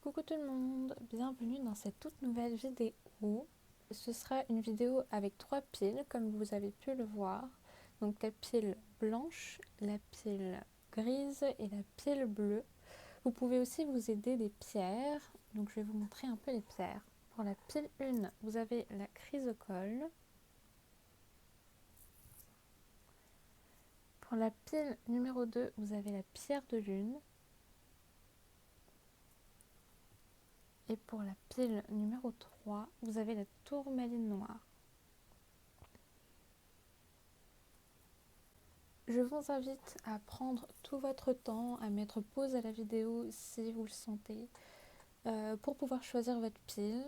Coucou tout le monde, bienvenue dans cette toute nouvelle vidéo. Ce sera une vidéo avec 3 piles comme vous avez pu le voir. Donc la pile blanche, la pile grise et la pile bleue. Vous pouvez aussi vous aider des pierres. Donc je vais vous montrer un peu les pierres. Pour la pile 1, vous avez la chrysocole. Pour la pile numéro 2, vous avez la pierre de lune. Et pour la pile numéro 3, vous avez la tourmaline noire. Je vous invite à prendre tout votre temps, à mettre pause à la vidéo si vous le sentez, pour pouvoir choisir votre pile.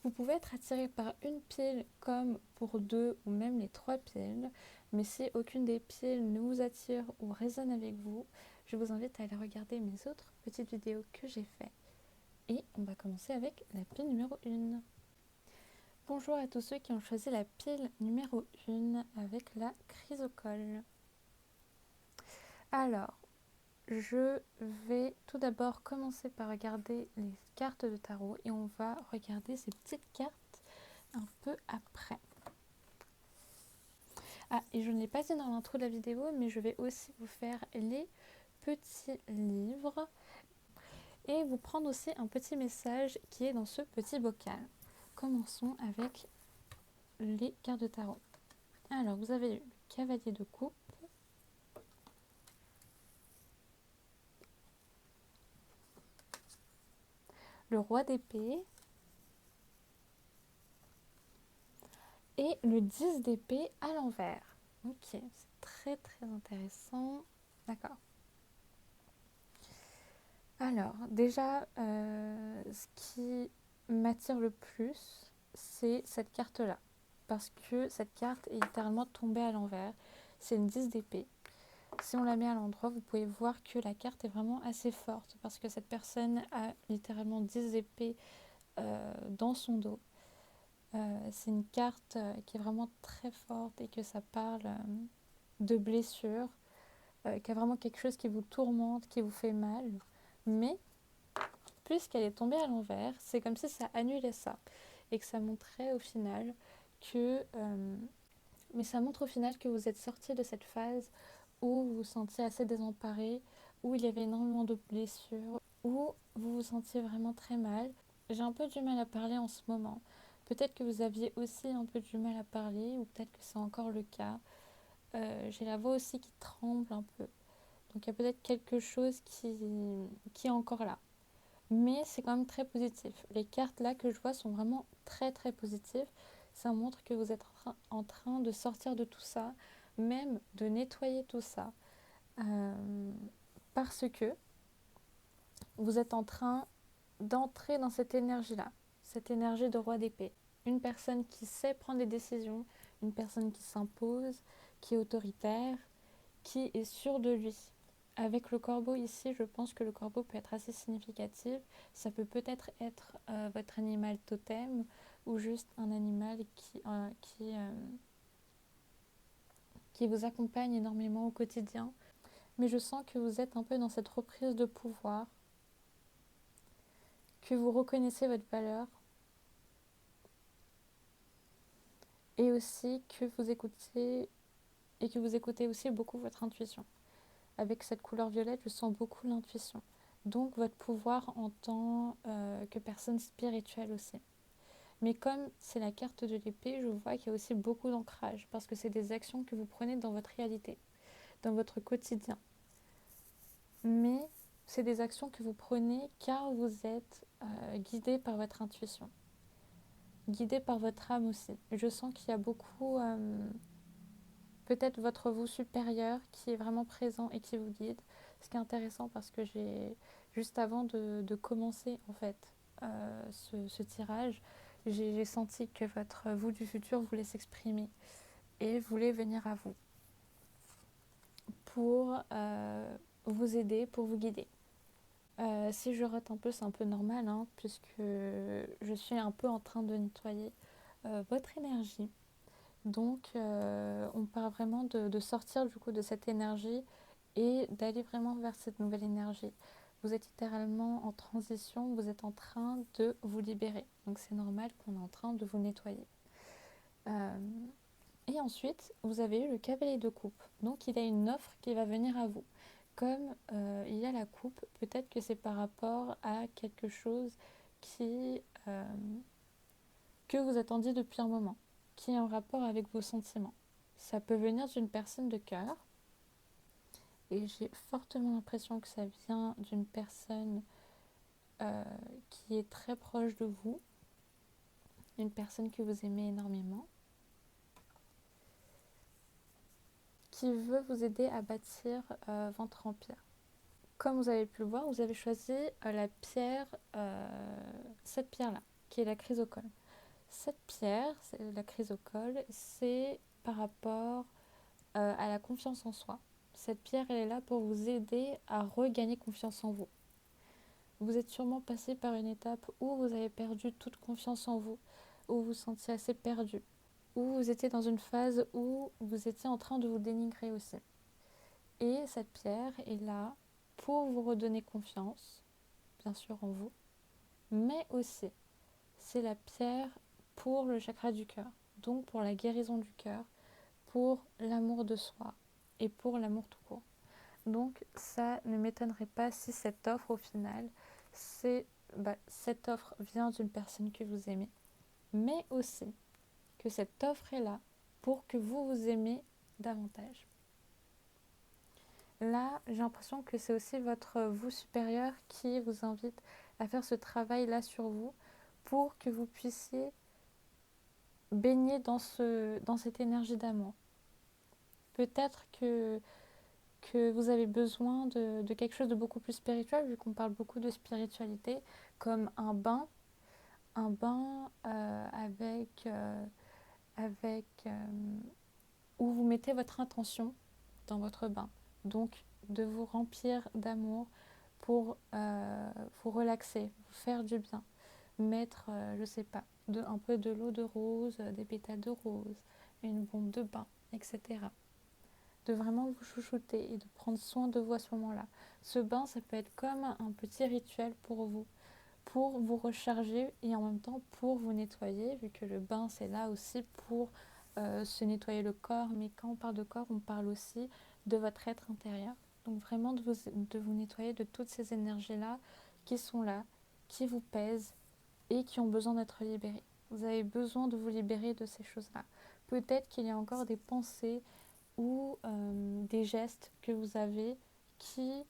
Vous pouvez être attiré par une pile comme pour 2 ou même les 3 piles, mais si aucune des piles ne vous attire ou résonne avec vous, je vous invite à aller regarder mes autres petites vidéos que j'ai faites. Et on va commencer avec la pile numéro 1. Bonjour à tous ceux qui ont choisi la pile numéro 1 avec la chrysocole. Alors, je vais tout d'abord commencer par regarder les cartes de tarot et on va regarder ces petites cartes un peu après. Ah, et je ne l'ai pas dit dans l'intro de la vidéo, mais je vais aussi vous faire les petits livres et vous prendre aussi un petit message qui est dans ce petit bocal. Commençons avec les cartes de tarot. Alors, vous avez le cavalier de coupe, le roi d'épée et le 10 d'épée à l'envers. Ok, c'est très intéressant. D'accord. Alors, déjà, ce qui m'attire le plus, c'est cette carte-là. Parce que cette carte est littéralement tombée à l'envers. C'est une 10 d'épée. Si on la met à l'endroit, vous pouvez voir que la carte est vraiment assez forte. Parce que cette personne a littéralement 10 épées dans son dos. C'est une carte qui est vraiment très forte et que ça parle de blessures, qu'il y a vraiment quelque chose qui vous tourmente, qui vous fait mal. Mais puisqu'elle est tombée à l'envers, c'est comme si ça annulait ça et que ça montrait au final que mais ça montre au final que vous êtes sorti de cette phase où vous vous sentiez assez désemparé, où il y avait énormément de blessures, où vous vous sentiez vraiment très mal. J'ai un peu du mal à parler en ce moment. Peut-être que vous aviez aussi un peu du mal à parler, ou peut-être que c'est encore le cas. J'ai la voix aussi qui tremble un peu. Donc il y a peut-être quelque chose qui est encore là. Mais c'est quand même très positif. Les cartes là que je vois sont vraiment très positives. Ça montre que vous êtes en train de sortir de tout ça, même de nettoyer tout ça. Parce que vous êtes en train d'entrer dans cette énergie-là, cette énergie de roi d'épée. Une personne qui sait prendre des décisions, une personne qui s'impose, qui est autoritaire, qui est sûre de lui. Avec le corbeau ici, je pense que le corbeau peut être assez significatif. Ça peut peut-être être votre animal totem ou juste un animal qui vous accompagne énormément au quotidien. Mais je sens que vous êtes un peu dans cette reprise de pouvoir, que vous reconnaissez votre valeur et aussi que vous écoutez aussi beaucoup votre intuition. Avec cette couleur violette, je sens beaucoup l'intuition. Donc votre pouvoir en tant que personne spirituelle aussi. Mais comme c'est la carte de l'épée, je vois qu'il y a aussi beaucoup d'ancrage parce que c'est des actions que vous prenez dans votre réalité, dans votre quotidien. Mais c'est des actions que vous prenez car vous êtes guidé par votre intuition, guidé par votre âme aussi. Je sens qu'il y a beaucoup, peut-être votre vous supérieur qui est vraiment présent et qui vous guide. Ce qui est intéressant parce que juste avant de commencer en fait ce tirage, j'ai senti que votre vous du futur voulait s'exprimer et voulait venir à vous pour vous aider, pour vous guider. Si je rate un peu, c'est un peu normal, hein, puisque je suis un peu en train de nettoyer votre énergie. Donc, on part vraiment de sortir du coup de cette énergie et d'aller vraiment vers cette nouvelle énergie. Vous êtes littéralement en transition, vous êtes en train de vous libérer. Donc c'est normal qu'on est en train de vous nettoyer. Et ensuite, vous avez eu le cavalier de coupe. Donc il y a une offre qui va venir à vous. Comme il y a la coupe, peut-être que c'est par rapport à quelque chose qui, que vous attendiez depuis un moment, qui est en rapport avec vos sentiments. Ça peut venir d'une personne de cœur, et j'ai fortement l'impression que ça vient d'une personne qui est très proche de vous, une personne que vous aimez énormément, qui veut vous aider à bâtir votre empire. Comme vous avez pu le voir, vous avez choisi la pierre, cette pierre-là, qui est la chrysocole. Cette pierre, la chrysocole, c'est par rapport à la confiance en soi. Cette pierre, elle est là pour vous aider à regagner confiance en vous. Vous êtes sûrement passé par une étape où vous avez perdu toute confiance en vous, où vous vous sentiez assez perdu, où vous étiez dans une phase où vous étiez en train de vous dénigrer aussi. Et cette pierre est là pour vous redonner confiance, bien sûr en vous, mais aussi c'est la pierre pour le chakra du cœur, donc pour la guérison du cœur, pour l'amour de soi et pour l'amour tout court. Donc ça ne m'étonnerait pas si cette offre au final, cette offre vient d'une personne que vous aimez, mais aussi que cette offre est là pour que vous vous aimez davantage. Là, j'ai l'impression que c'est aussi votre vous supérieur qui vous invite à faire ce travail-là sur vous pour que vous puissiez baigner dans cette énergie d'amour. Peut-être que vous avez besoin de quelque chose de beaucoup plus spirituel, vu qu'on parle beaucoup de spiritualité, comme un bain où vous mettez votre intention dans votre bain. Donc, de vous remplir d'amour pour vous relaxer, vous faire du bien. Mettre, je sais pas, un peu de l'eau de rose, des pétales de rose, une bombe de bain, etc. De vraiment vous chouchouter et de prendre soin de vous à ce moment-là. Ce bain, ça peut être comme un petit rituel pour vous recharger et en même temps pour vous nettoyer, vu que le bain, c'est là aussi pour se nettoyer le corps. Mais quand on parle de corps, on parle aussi de votre être intérieur. Donc vraiment de vous nettoyer de toutes ces énergies-là qui sont là, qui vous pèsent et qui ont besoin d'être libérées. Vous avez besoin de vous libérer de ces choses-là. Peut-être qu'il y a encore des pensées ou des gestes que vous avez qui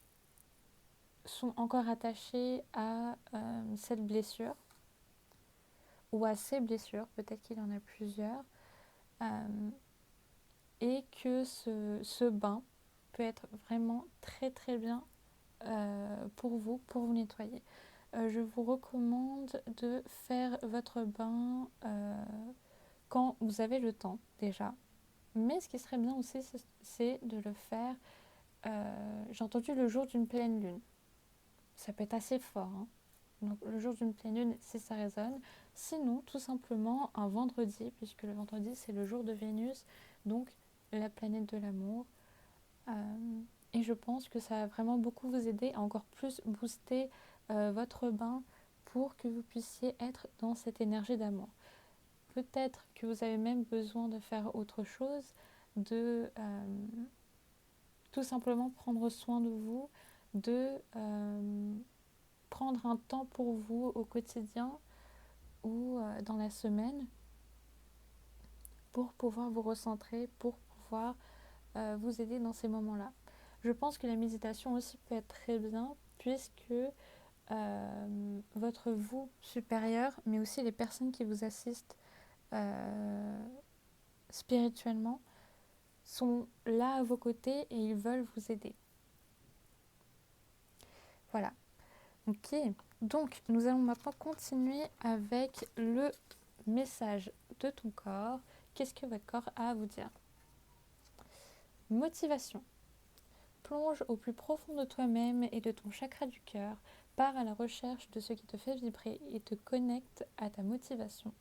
sont encore attachés à cette blessure ou à ces blessures, peut-être qu'il y en a plusieurs, et que ce bain peut être vraiment très très bien pour vous nettoyer. Je vous recommande de faire votre bain quand vous avez le temps déjà. Mais ce qui serait bien aussi, c'est de le faire, j'ai entendu le jour d'une pleine lune. Ça peut être assez fort, hein. Donc le jour d'une pleine lune, si ça résonne. Sinon, tout simplement un vendredi, puisque le vendredi c'est le jour de Vénus, donc la planète de l'amour. Et je pense que ça va vraiment beaucoup vous aider à encore plus booster votre bain pour que vous puissiez être dans cette énergie d'amour. Peut-être que vous avez même besoin de faire autre chose, de tout simplement prendre soin de vous, de prendre un temps pour vous au quotidien ou dans la semaine pour pouvoir vous recentrer, pour pouvoir vous aider dans ces moments-là. Je pense que la méditation aussi peut être très bien puisque votre vous supérieur, mais aussi les personnes qui vous assistent spirituellement, sont là à vos côtés et ils veulent vous aider. Voilà. Ok. Donc, nous allons maintenant continuer avec le message de ton corps. Qu'est-ce que votre corps a à vous dire? Motivation. Plonge au plus profond de toi-même et de ton chakra du cœur. Pars à la recherche de ce qui te fait vibrer et te connecte à ta motivation.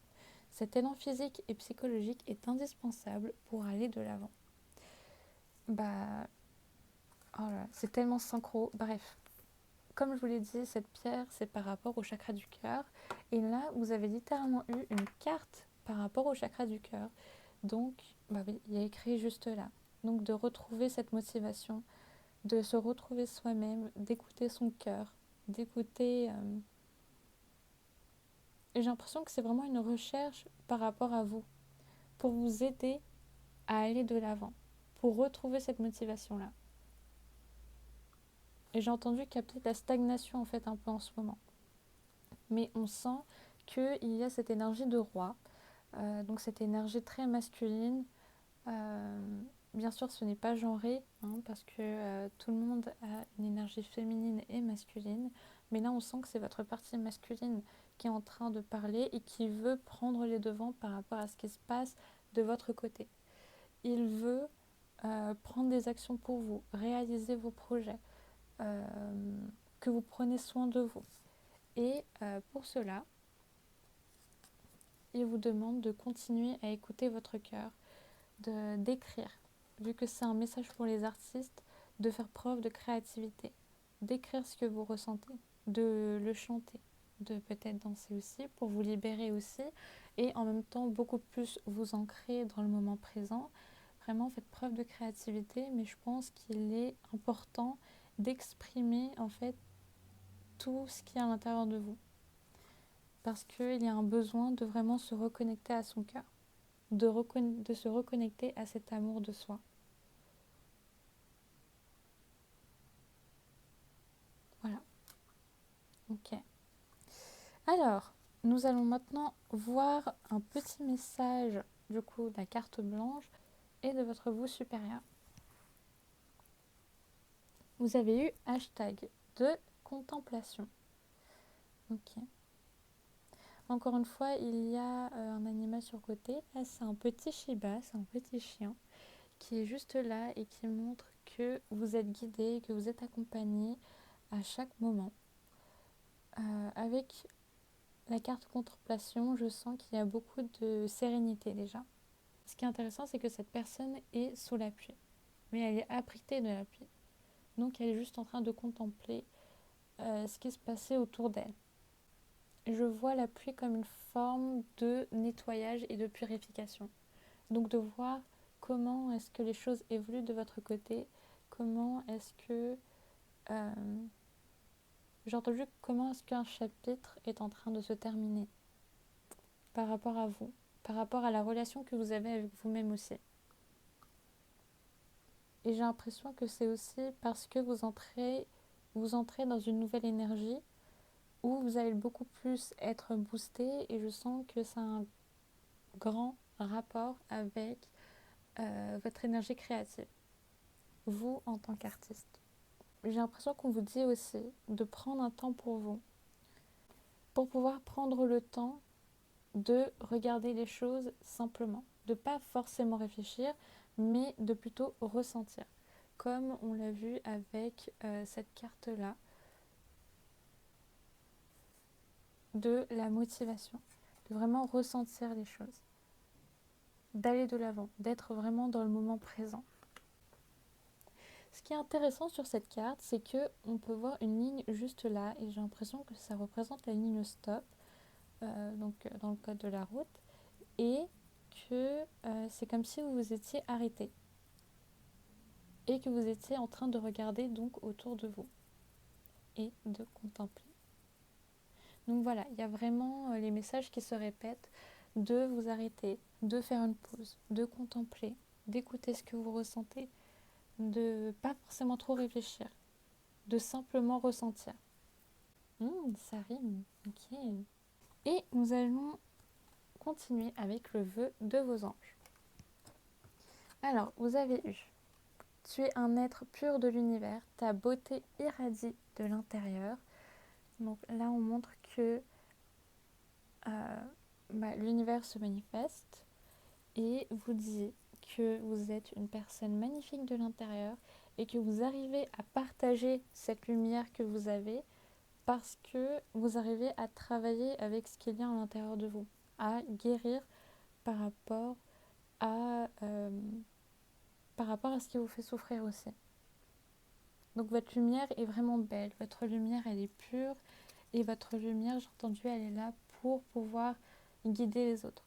Cet élan physique et psychologique est indispensable pour aller de l'avant. Oh là, c'est tellement synchro. Bref, comme je vous l'ai dit, cette pierre, c'est par rapport au chakra du cœur. Et là, vous avez littéralement eu une carte par rapport au chakra du cœur. Donc, bah oui, il y a écrit juste là. Donc, de retrouver cette motivation, de se retrouver soi-même, d'écouter son cœur, d'écouter... Et j'ai l'impression que c'est vraiment une recherche par rapport à vous, pour vous aider à aller de l'avant, pour retrouver cette motivation-là. Et j'ai entendu qu'il y a peut-être la stagnation en fait un peu en ce moment. Mais on sent qu'il y a cette énergie de roi, donc cette énergie très masculine. Bien sûr, ce n'est pas genré, hein, parce que tout le monde a une énergie féminine et masculine. Mais là, on sent que c'est votre partie masculine qui est en train de parler et qui veut prendre les devants par rapport à ce qui se passe de votre côté. Il veut prendre des actions pour vous, réaliser vos projets, que vous prenez soin de vous. Et pour cela, il vous demande de continuer à écouter votre cœur, d'écrire, vu que c'est un message pour les artistes, de faire preuve de créativité, d'écrire ce que vous ressentez, de le chanter, de peut-être danser aussi pour vous libérer aussi et en même temps beaucoup plus vous ancrer dans le moment présent. Vraiment faites preuve de créativité, mais je pense qu'il est important d'exprimer en fait tout ce qui est à l'intérieur de vous, parce qu'il y a un besoin de vraiment se reconnecter à son cœur, de se reconnecter à cet amour de soi. Voilà. Ok. Alors, nous allons maintenant voir un petit message du coup de la carte blanche et de votre vous supérieur. Vous avez eu hashtag de contemplation. Ok. Encore une fois, il y a un animal sur le côté. Là, c'est un petit Shiba, c'est un petit chien qui est juste là et qui montre que vous êtes guidé, que vous êtes accompagné à chaque moment. Avec la carte contemplation, je sens qu'il y a beaucoup de sérénité déjà. Ce qui est intéressant, c'est que cette personne est sous la pluie, mais elle est abritée de la pluie. Donc elle est juste en train de contempler ce qui se passait autour d'elle. Je vois la pluie comme une forme de nettoyage et de purification. Donc de voir comment est-ce que les choses évoluent de votre côté, comment est-ce que... j'ai entendu comment est-ce qu'un chapitre est en train de se terminer par rapport à vous, par rapport à la relation que vous avez avec vous-même aussi. Et j'ai l'impression que c'est aussi parce que vous entrez dans une nouvelle énergie où vous allez beaucoup plus être boosté, et je sens que ça a un grand rapport avec votre énergie créative, vous en tant qu'artiste. J'ai l'impression qu'on vous dit aussi de prendre un temps pour vous, pour pouvoir prendre le temps de regarder les choses simplement, de ne pas forcément réfléchir, mais de plutôt ressentir. Comme on l'a vu avec cette carte-là, de la motivation, de vraiment ressentir les choses, d'aller de l'avant, d'être vraiment dans le moment présent. Ce qui est intéressant sur cette carte, c'est que on peut voir une ligne juste là, et j'ai l'impression que ça représente la ligne stop, donc dans le code de la route, et que c'est comme si vous vous étiez arrêté et que vous étiez en train de regarder donc autour de vous et de contempler. Donc voilà, il y a vraiment les messages qui se répètent, de vous arrêter, de faire une pause, de contempler, d'écouter ce que vous ressentez, de pas forcément trop réfléchir, de simplement ressentir. Ça rime, ok. Et nous allons continuer avec le vœu de vos anges. Alors, vous avez eu: tu es un être pur de l'univers, ta beauté irradie de l'intérieur. Donc là, on montre que l'univers se manifeste et vous dit que vous êtes une personne magnifique de l'intérieur et que vous arrivez à partager cette lumière que vous avez parce que vous arrivez à travailler avec ce qu'il y a à l'intérieur de vous, à guérir par rapport à ce qui vous fait souffrir aussi. Donc votre lumière est vraiment belle, votre lumière elle est pure et votre lumière, j'ai entendu, elle est là pour pouvoir guider les autres.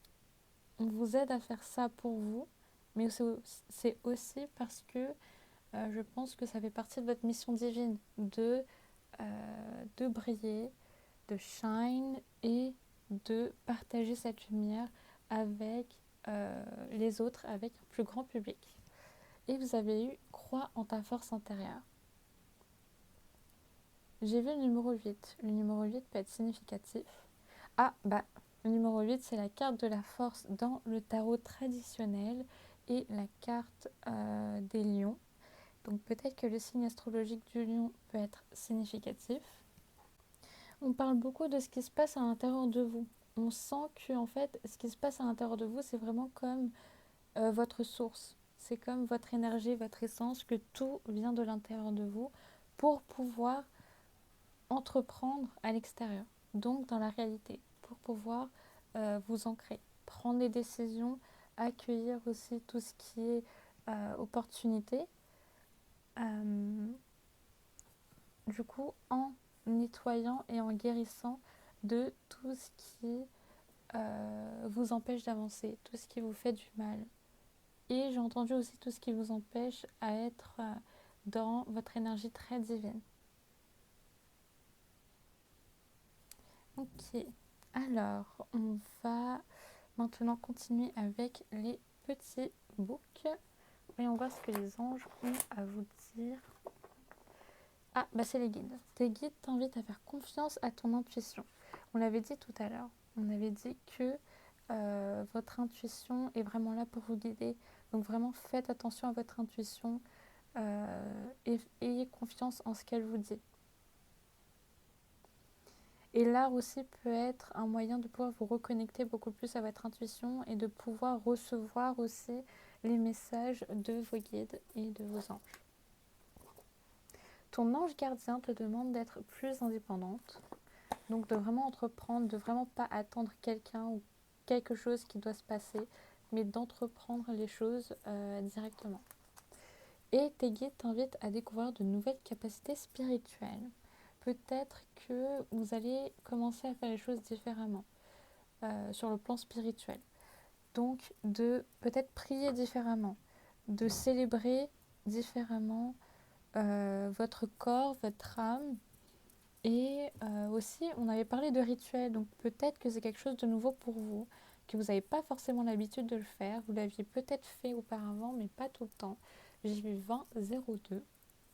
On vous aide à faire ça pour vous, mais c'est aussi parce que je pense que ça fait partie de votre mission divine de briller, de shine et de partager cette lumière avec les autres, avec un plus grand public. Et vous avez eu crois en ta force intérieure. J'ai vu le numéro 8. Le numéro 8 peut être significatif. Le numéro 8, c'est la carte de la force dans le tarot traditionnel et la carte des lions. Donc peut-être que le signe astrologique du lion peut être significatif. On parle beaucoup de ce qui se passe à l'intérieur de vous. On sent que en fait, ce qui se passe à l'intérieur de vous, c'est vraiment comme votre source. C'est comme votre énergie, votre essence, que tout vient de l'intérieur de vous pour pouvoir entreprendre à l'extérieur, donc dans la réalité, pour pouvoir vous ancrer, prendre des décisions, accueillir aussi tout ce qui est opportunité. Du coup, en nettoyant et en guérissant de tout ce qui vous empêche d'avancer, tout ce qui vous fait du mal. Et j'ai entendu aussi tout ce qui vous empêche à être dans votre énergie très divine. Ok, alors on va maintenant continuer avec les petits books. Voyons voir ce que les anges ont à vous dire. C'est les guides. Tes guides t'invitent à faire confiance à ton intuition. On l'avait dit tout à l'heure. On avait dit que votre intuition est vraiment là pour vous guider. Donc vraiment faites attention à votre intuition et ayez confiance en ce qu'elle vous dit. Et l'art aussi peut être un moyen de pouvoir vous reconnecter beaucoup plus à votre intuition et de pouvoir recevoir aussi les messages de vos guides et de vos anges. Ton ange gardien te demande d'être plus indépendante, donc de vraiment entreprendre, de vraiment pas attendre quelqu'un ou quelque chose qui doit se passer, mais d'entreprendre les choses directement. Et tes guides t'invitent à découvrir de nouvelles capacités spirituelles. Peut-être que vous allez commencer à faire les choses différemment sur le plan spirituel. Donc de peut-être prier différemment, de célébrer différemment votre corps, votre âme. Et aussi, on avait parlé de rituels, donc peut-être que c'est quelque chose de nouveau pour vous, que vous n'avez pas forcément l'habitude de le faire. Vous l'aviez peut-être fait auparavant, mais pas tout le temps. J'ai vu 20,02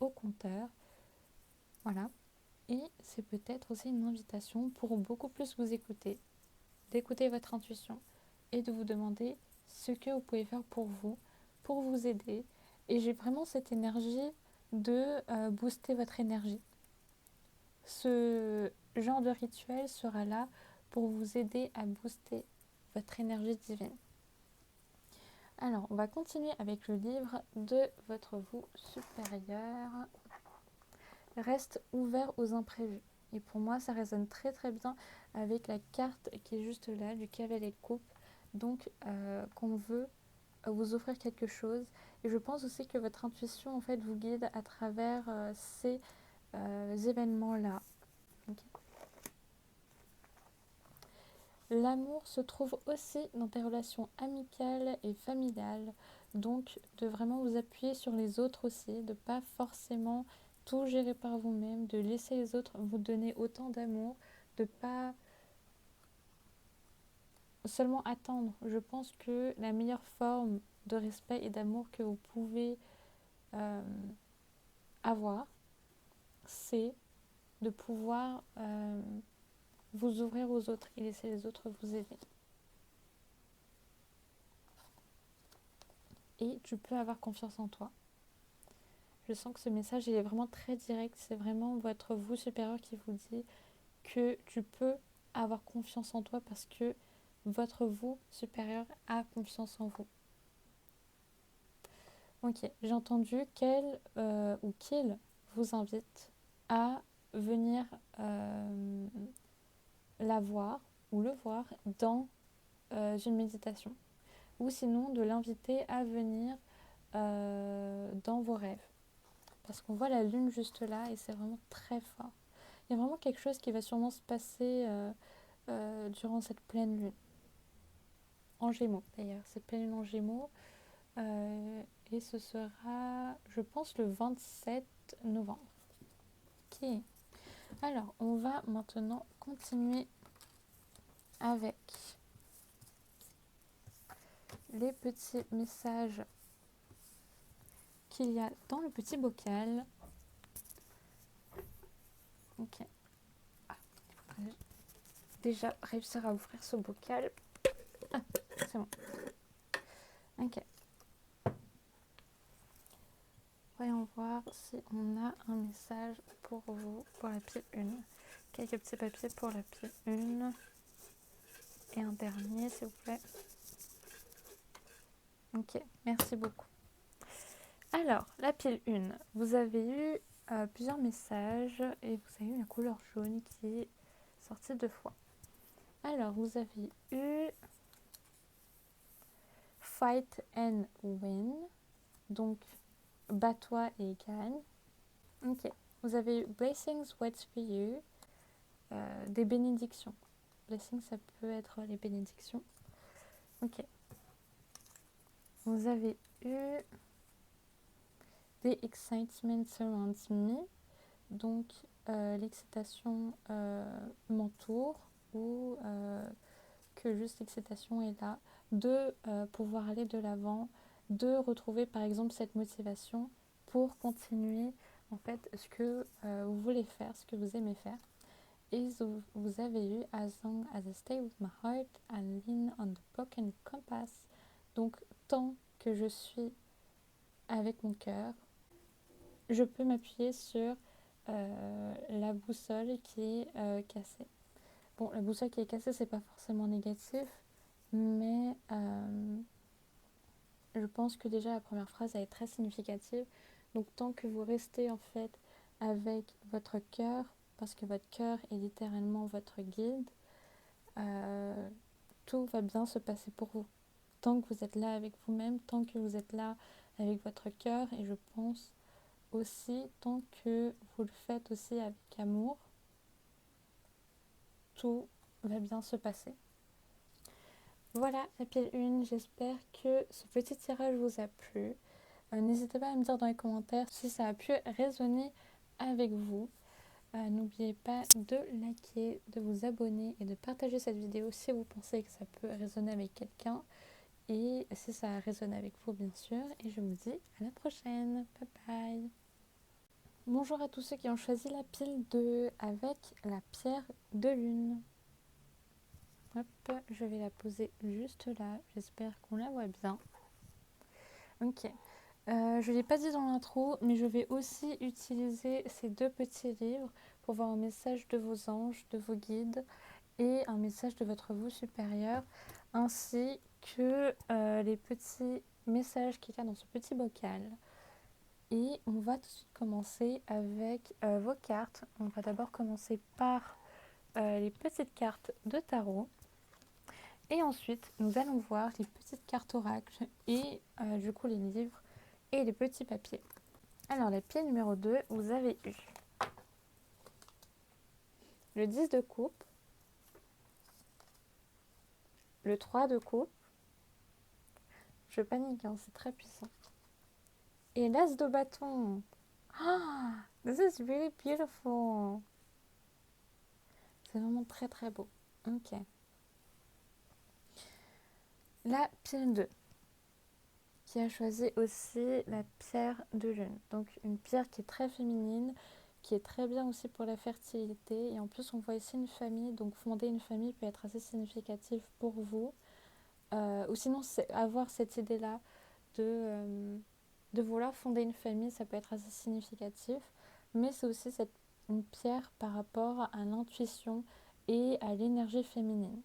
au compteur. Voilà. Et c'est peut-être aussi une invitation pour beaucoup plus vous écouter, d'écouter votre intuition et de vous demander ce que vous pouvez faire pour vous aider. Et j'ai vraiment cette énergie de booster votre énergie. Ce genre de rituel sera là pour vous aider à booster votre énergie divine. Alors, on va continuer avec le livre de votre vous supérieur. Reste ouvert aux imprévus. Et pour moi, ça résonne très très bien avec la carte qui est juste là, du cavalier de coupe. Donc, qu'on veut vous offrir quelque chose. Et je pense aussi que votre intuition, en fait, vous guide à travers ces événements-là. Okay. L'amour se trouve aussi dans tes relations amicales et familiales. Donc, de vraiment vous appuyer sur les autres aussi, de ne pas forcément tout gérer par vous-même, de laisser les autres vous donner autant d'amour, de ne pas seulement attendre. Je pense que la meilleure forme de respect et d'amour que vous pouvez avoir, c'est de pouvoir vous ouvrir aux autres et laisser les autres vous aider. Et tu peux avoir confiance en toi. Je sens que ce message il est vraiment très direct. C'est vraiment votre vous supérieur qui vous dit que tu peux avoir confiance en toi parce que votre vous supérieur a confiance en vous. Ok, j'ai entendu qu'elle ou qu'il vous invite à venir la voir ou le voir dans une méditation. Ou sinon de l'inviter à venir dans vos rêves. parce qu'on voit la lune juste là et c'est vraiment très fort. Il y a vraiment quelque chose qui va sûrement se passer durant cette pleine lune. En Gémeaux d'ailleurs, cette pleine lune en Gémeaux. Et ce sera, je pense, le 27 novembre. Ok. Alors, on va maintenant continuer avec les petits messages qu'il y a dans le petit bocal. Ok. Ah, il faudrait déjà réussir à ouvrir ce bocal. Ah, c'est bon. Ok. Voyons voir si on a un message pour vous, pour la pile 1. Quelques petits papiers pour la pile 1. Et un dernier, s'il vous plaît. Ok, merci beaucoup. Alors, la pile 1. Vous avez eu plusieurs messages et vous avez eu la couleur jaune qui est sortie 2 fois. Alors, vous avez eu Fight and Win. Donc, bats-toi et gagne. Ok. Vous avez eu Blessings wait for you. Des bénédictions. Blessings, ça peut être les bénédictions. Ok. Vous avez eu The excitement surrounds me. Donc, l'excitation m'entoure ou que juste l'excitation est là de pouvoir aller de l'avant, de retrouver par exemple cette motivation pour continuer en fait ce que vous voulez faire, ce que vous aimez faire. Et vous avez eu As long as I stay with my heart and lean on the broken compass. Donc tant que je suis avec mon cœur, je peux m'appuyer sur la boussole qui est cassée. Bon, la boussole qui est cassée, c'est pas forcément négatif, mais je pense que déjà la première phrase elle est très significative. Donc tant que vous restez en fait avec votre cœur, parce que votre cœur est littéralement votre guide, tout va bien se passer pour vous. Tant que vous êtes là avec vous-même, tant que vous êtes là avec votre cœur, et je pense aussi tant que vous le faites aussi avec amour, tout va bien se passer. Voilà la pile 1, j'espère que ce petit tirage vous a plu. N'hésitez pas à me dire dans les commentaires si ça a pu résonner avec vous. N'oubliez pas de liker, de vous abonner et de partager cette vidéo si vous pensez que ça peut résonner avec quelqu'un. Et si ça résonne avec vous bien sûr. Et je vous dis à la prochaine. Bye bye. Bonjour à tous ceux qui ont choisi la pile 2 avec la pierre de lune. Hop, je vais la poser juste là. J'espère qu'on la voit bien. Ok. Je ne l'ai pas dit dans l'intro, mais je vais aussi utiliser ces deux petits livres pour voir un message de vos anges, de vos guides et un message de votre vous supérieur, ainsi que les petits messages qu'il y a dans ce petit bocal. Et on va tout de suite commencer avec vos cartes. On va d'abord commencer par les petites cartes de tarot. Et ensuite, nous allons voir les petites cartes oracles et du coup les livres et les petits papiers. Alors, la pile numéro 2, vous avez eu le 10 de coupe, le 3 de coupe, je panique, hein, c'est très puissant, et l'as de bâton. Ah, this is really beautiful. C'est vraiment très très beau. Ok. La pile 2, qui a choisi aussi la pierre de lune. Donc une pierre qui est très féminine, qui est très bien aussi pour la fertilité. Et en plus, on voit ici une famille. Donc fonder une famille peut être assez significatif pour vous. Ou sinon, c'est avoir cette idée-là de vouloir fonder une famille, ça peut être assez significatif. Mais c'est aussi une pierre par rapport à l'intuition et à l'énergie féminine.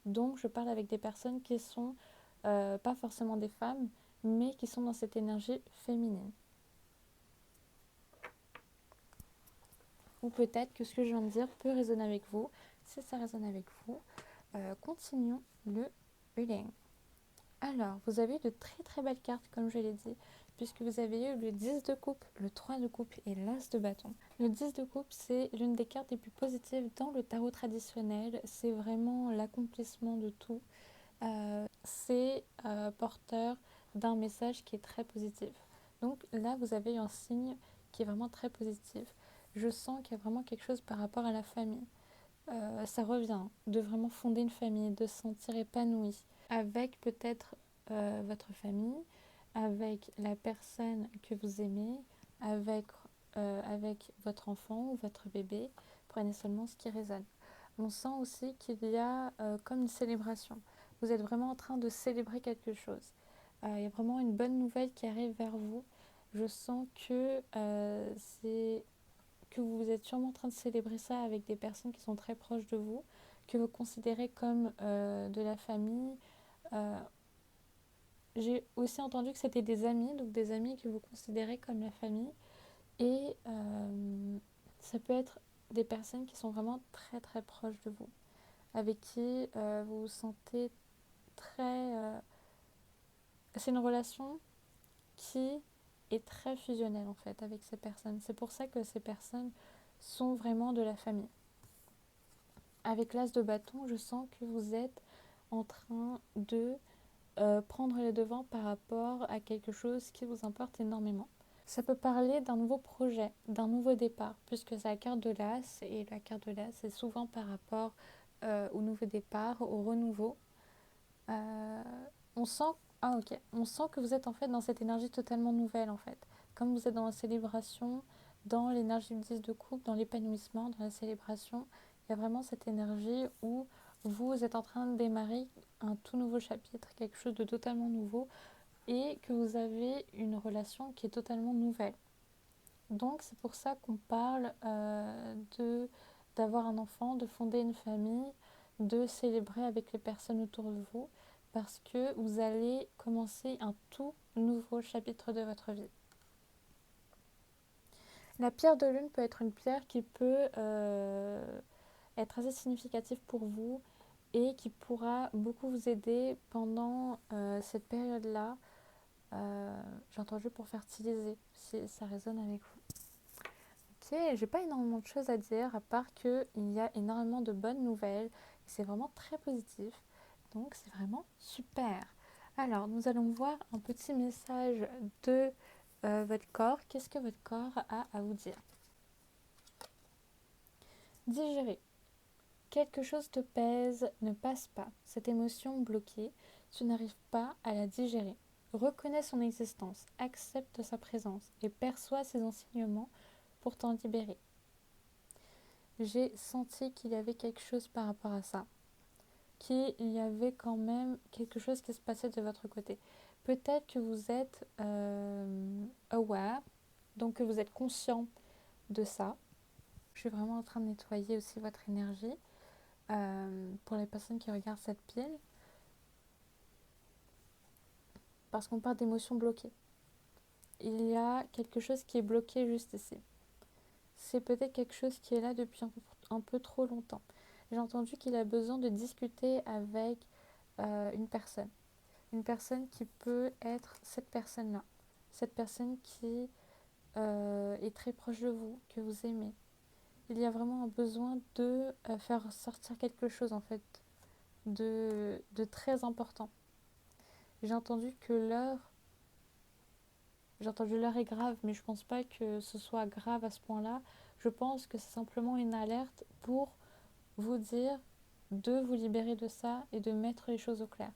Donc je parle avec des personnes qui sont pas forcément des femmes, mais qui sont dans cette énergie féminine. Ou peut-être que ce que je viens de dire peut résonner avec vous. Si ça résonne avec vous, continuons le reading. Alors, vous avez de très très belles cartes, comme je l'ai dit, puisque vous avez eu le 10 de coupe, le 3 de coupe et l'as de bâton. Le 10 de coupe, c'est l'une des cartes les plus positives dans le tarot traditionnel. C'est vraiment l'accomplissement de tout. C'est porteur d'un message qui est très positif. Donc là, vous avez un signe qui est vraiment très positif. Je sens qu'il y a vraiment quelque chose par rapport à la famille. Ça revient de vraiment fonder une famille, de se sentir épanoui avec peut-être votre famille, avec la personne que vous aimez, avec votre enfant ou votre bébé. Prenez seulement ce qui résonne. On sent aussi qu'il y a comme une célébration. Vous êtes vraiment en train de célébrer quelque chose. Il y a vraiment une bonne nouvelle qui arrive vers vous. Je sens que vous êtes sûrement en train de célébrer ça avec des personnes qui sont très proches de vous, que vous considérez comme de la famille. Euh, j'ai aussi entendu que c'était des amis, donc des amis que vous considérez comme la famille. Et ça peut être des personnes qui sont vraiment très très proches de vous, avec qui vous vous sentez très... c'est une relation qui est très fusionnelle en fait avec ces personnes. C'est pour ça que ces personnes sont vraiment de la famille. Avec l'as de bâton, je sens que vous êtes en train de prendre les devants par rapport à quelque chose qui vous importe énormément. Ça peut parler d'un nouveau projet, d'un nouveau départ, puisque c'est la carte de l'as, et la carte de l'as, c'est souvent par rapport au nouveau départ, au renouveau. Euh, on sent, on sent que vous êtes en fait dans cette énergie totalement nouvelle en fait. Comme vous êtes dans la célébration, dans l'énergie du 10 de coupe, dans l'épanouissement, dans la célébration, il y a vraiment cette énergie où vous êtes en train de démarrer un tout nouveau chapitre, quelque chose de totalement nouveau, et que vous avez une relation qui est totalement nouvelle. Donc c'est pour ça qu'on parle d'avoir un enfant, de fonder une famille, de célébrer avec les personnes autour de vous, parce que vous allez commencer un tout nouveau chapitre de votre vie. La pierre de lune peut être une pierre qui peut être assez significative pour vous et qui pourra beaucoup vous aider pendant cette période-là. J'ai entendu pour fertiliser, si ça résonne avec vous. Ok, j'ai pas énormément de choses à dire à part qu'il y a énormément de bonnes nouvelles et c'est vraiment très positif, donc c'est vraiment super. Alors nous allons voir un petit message de votre corps. Qu'est-ce que votre corps a à vous dire? Digérer. Quelque chose te pèse, ne passe pas. Cette émotion bloquée, tu n'arrives pas à la digérer. Reconnais son existence, accepte sa présence et perçois ses enseignements pour t'en libérer. J'ai senti qu'il y avait quelque chose par rapport à ça, qu'il y avait quand même quelque chose qui se passait de votre côté. Peut-être que vous êtes aware, donc que vous êtes conscient de ça. Je suis vraiment en train de nettoyer aussi votre énergie pour les personnes qui regardent cette pile, parce qu'on parle d'émotions bloquées. Il y a quelque chose qui est bloqué juste ici. C'est peut-être quelque chose qui est là depuis un peu trop longtemps. J'ai entendu qu'il a besoin de discuter avec une personne. Une personne qui peut être cette personne-là. Cette personne qui est très proche de vous, que vous aimez. Il y a vraiment un besoin de faire sortir quelque chose en fait, de très important. J'ai entendu que l'heure est grave, mais je pense pas que ce soit grave à ce point-là. Je pense que c'est simplement une alerte pour vous dire de vous libérer de ça et de mettre les choses au clair.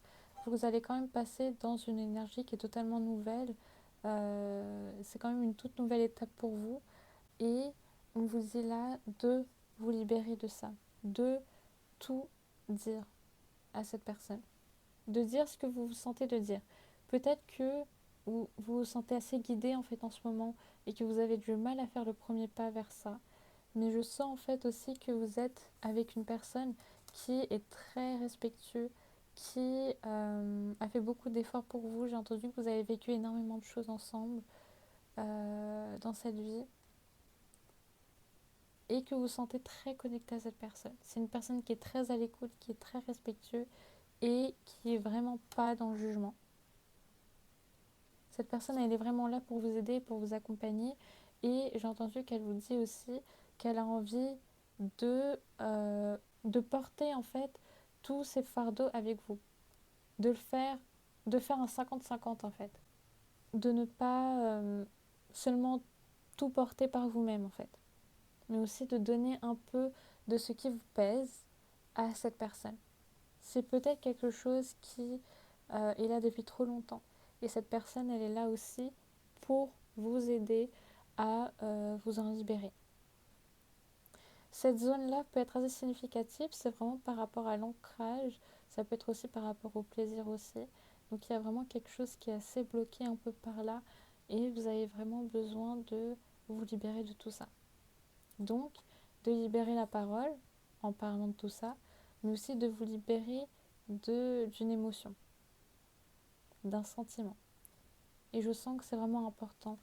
Vous allez quand même passer dans une énergie qui est totalement nouvelle. C'est quand même une toute nouvelle étape pour vous. Et on vous dit là de vous libérer de ça, de tout dire à cette personne, de dire ce que vous vous sentez de dire. Peut-être que vous vous sentez assez guidé en fait en ce moment et que vous avez du mal à faire le premier pas vers ça. Mais je sens en fait aussi que vous êtes avec une personne qui est très respectueuse, qui a fait beaucoup d'efforts pour vous. J'ai entendu que vous avez vécu énormément de choses ensemble dans cette vie et que vous vous sentez très connecté à cette personne. C'est une personne qui est très à l'écoute, qui est très respectueuse et qui est vraiment pas dans le jugement. Cette personne, elle est vraiment là pour vous aider, pour vous accompagner. Et j'ai entendu qu'elle vous dit aussi qu'elle a envie de, de porter en fait tous ces fardeaux avec vous. De le faire, de faire un 50-50 en fait. De ne pas seulement tout porter par vous-même en fait. Mais aussi de donner un peu de ce qui vous pèse à cette personne. C'est peut-être quelque chose qui est là depuis trop longtemps. Et cette personne, elle est là aussi pour vous aider à vous en libérer. Cette zone-là peut être assez significative, c'est vraiment par rapport à l'ancrage, ça peut être aussi par rapport au plaisir aussi. Donc il y a vraiment quelque chose qui est assez bloqué un peu par là et vous avez vraiment besoin de vous libérer de tout ça. Donc de libérer la parole en parlant de tout ça, mais aussi de vous libérer d'une émotion, d'un sentiment. Et je sens que c'est vraiment important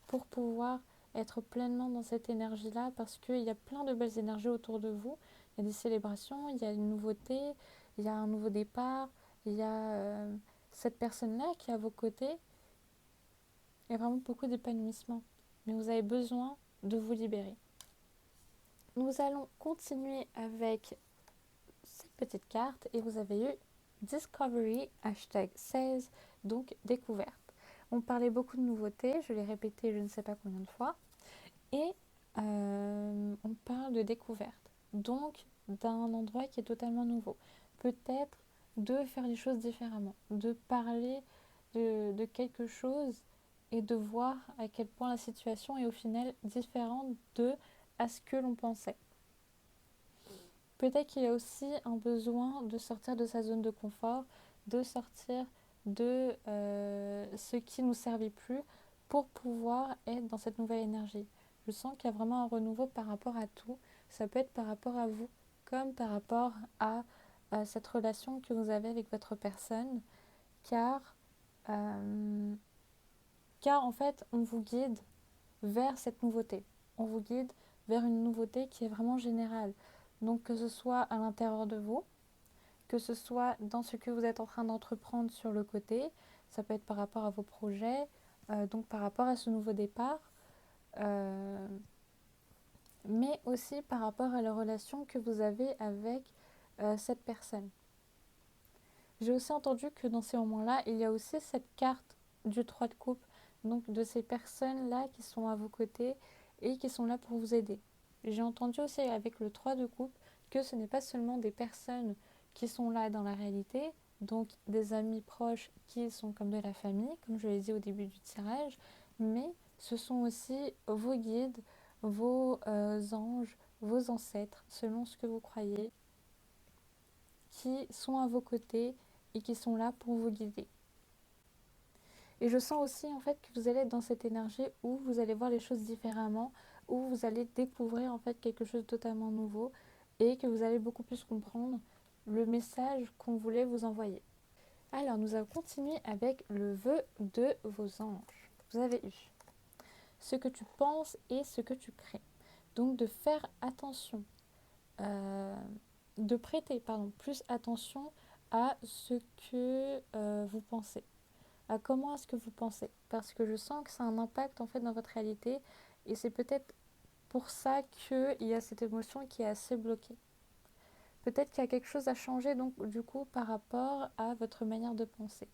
pour pouvoir être pleinement dans cette énergie-là parce qu'il y a plein de belles énergies autour de vous. Il y a des célébrations, il y a une nouveauté, il y a un nouveau départ, il y a cette personne-là qui est à vos côtés. Il y a vraiment beaucoup d'épanouissement. Mais vous avez besoin de vous libérer. Nous allons continuer avec cette petite carte et vous avez eu Discovery, #16, donc découverte. On parlait beaucoup de nouveautés, je l'ai répété je ne sais pas combien de fois. Et on parle de découverte, donc d'un endroit qui est totalement nouveau. Peut-être de faire les choses différemment, de parler de quelque chose et de voir à quel point la situation est au final différente à ce que l'on pensait. Peut-être qu'il y a aussi un besoin de sortir de sa zone de confort, de sortir de ce qui ne nous servit plus pour pouvoir être dans cette nouvelle énergie. Je sens qu'il y a vraiment un renouveau par rapport à tout. Ça peut être par rapport à vous, comme par rapport à cette relation que vous avez avec votre personne, car, euh, car en fait, on vous guide vers cette nouveauté. On vous guide vers une nouveauté qui est vraiment générale. Donc que ce soit à l'intérieur de vous, que ce soit dans ce que vous êtes en train d'entreprendre sur le côté, ça peut être par rapport à vos projets, donc par rapport à ce nouveau départ, mais aussi par rapport à la relation que vous avez avec cette personne. J'ai aussi entendu que dans ces moments-là, il y a aussi cette carte du 3 de coupe, donc de ces personnes-là qui sont à vos côtés et qui sont là pour vous aider. J'ai entendu aussi avec le 3 de coupe que ce n'est pas seulement des personnes qui sont là dans la réalité, donc des amis proches qui sont comme de la famille, comme je l'ai dit au début du tirage, mais ce sont aussi vos guides, vos anges, vos ancêtres, selon ce que vous croyez, qui sont à vos côtés et qui sont là pour vous guider. Et je sens aussi en fait que vous allez être dans cette énergie où vous allez voir les choses différemment, où vous allez découvrir en fait quelque chose de totalement nouveau et que vous allez beaucoup plus comprendre le message qu'on voulait vous envoyer. Alors nous allons continuer avec le vœu de vos anges. Vous avez eu ce que tu penses et ce que tu crées. Donc de faire attention, de prêter plus attention à ce que vous pensez, à comment est-ce que vous pensez. Parce que je sens que ça a un impact en fait dans votre réalité et c'est peut-être pour ça qu'il y a cette émotion qui est assez bloquée. Peut-être qu'il y a quelque chose à changer donc du coup par rapport à votre manière de penser.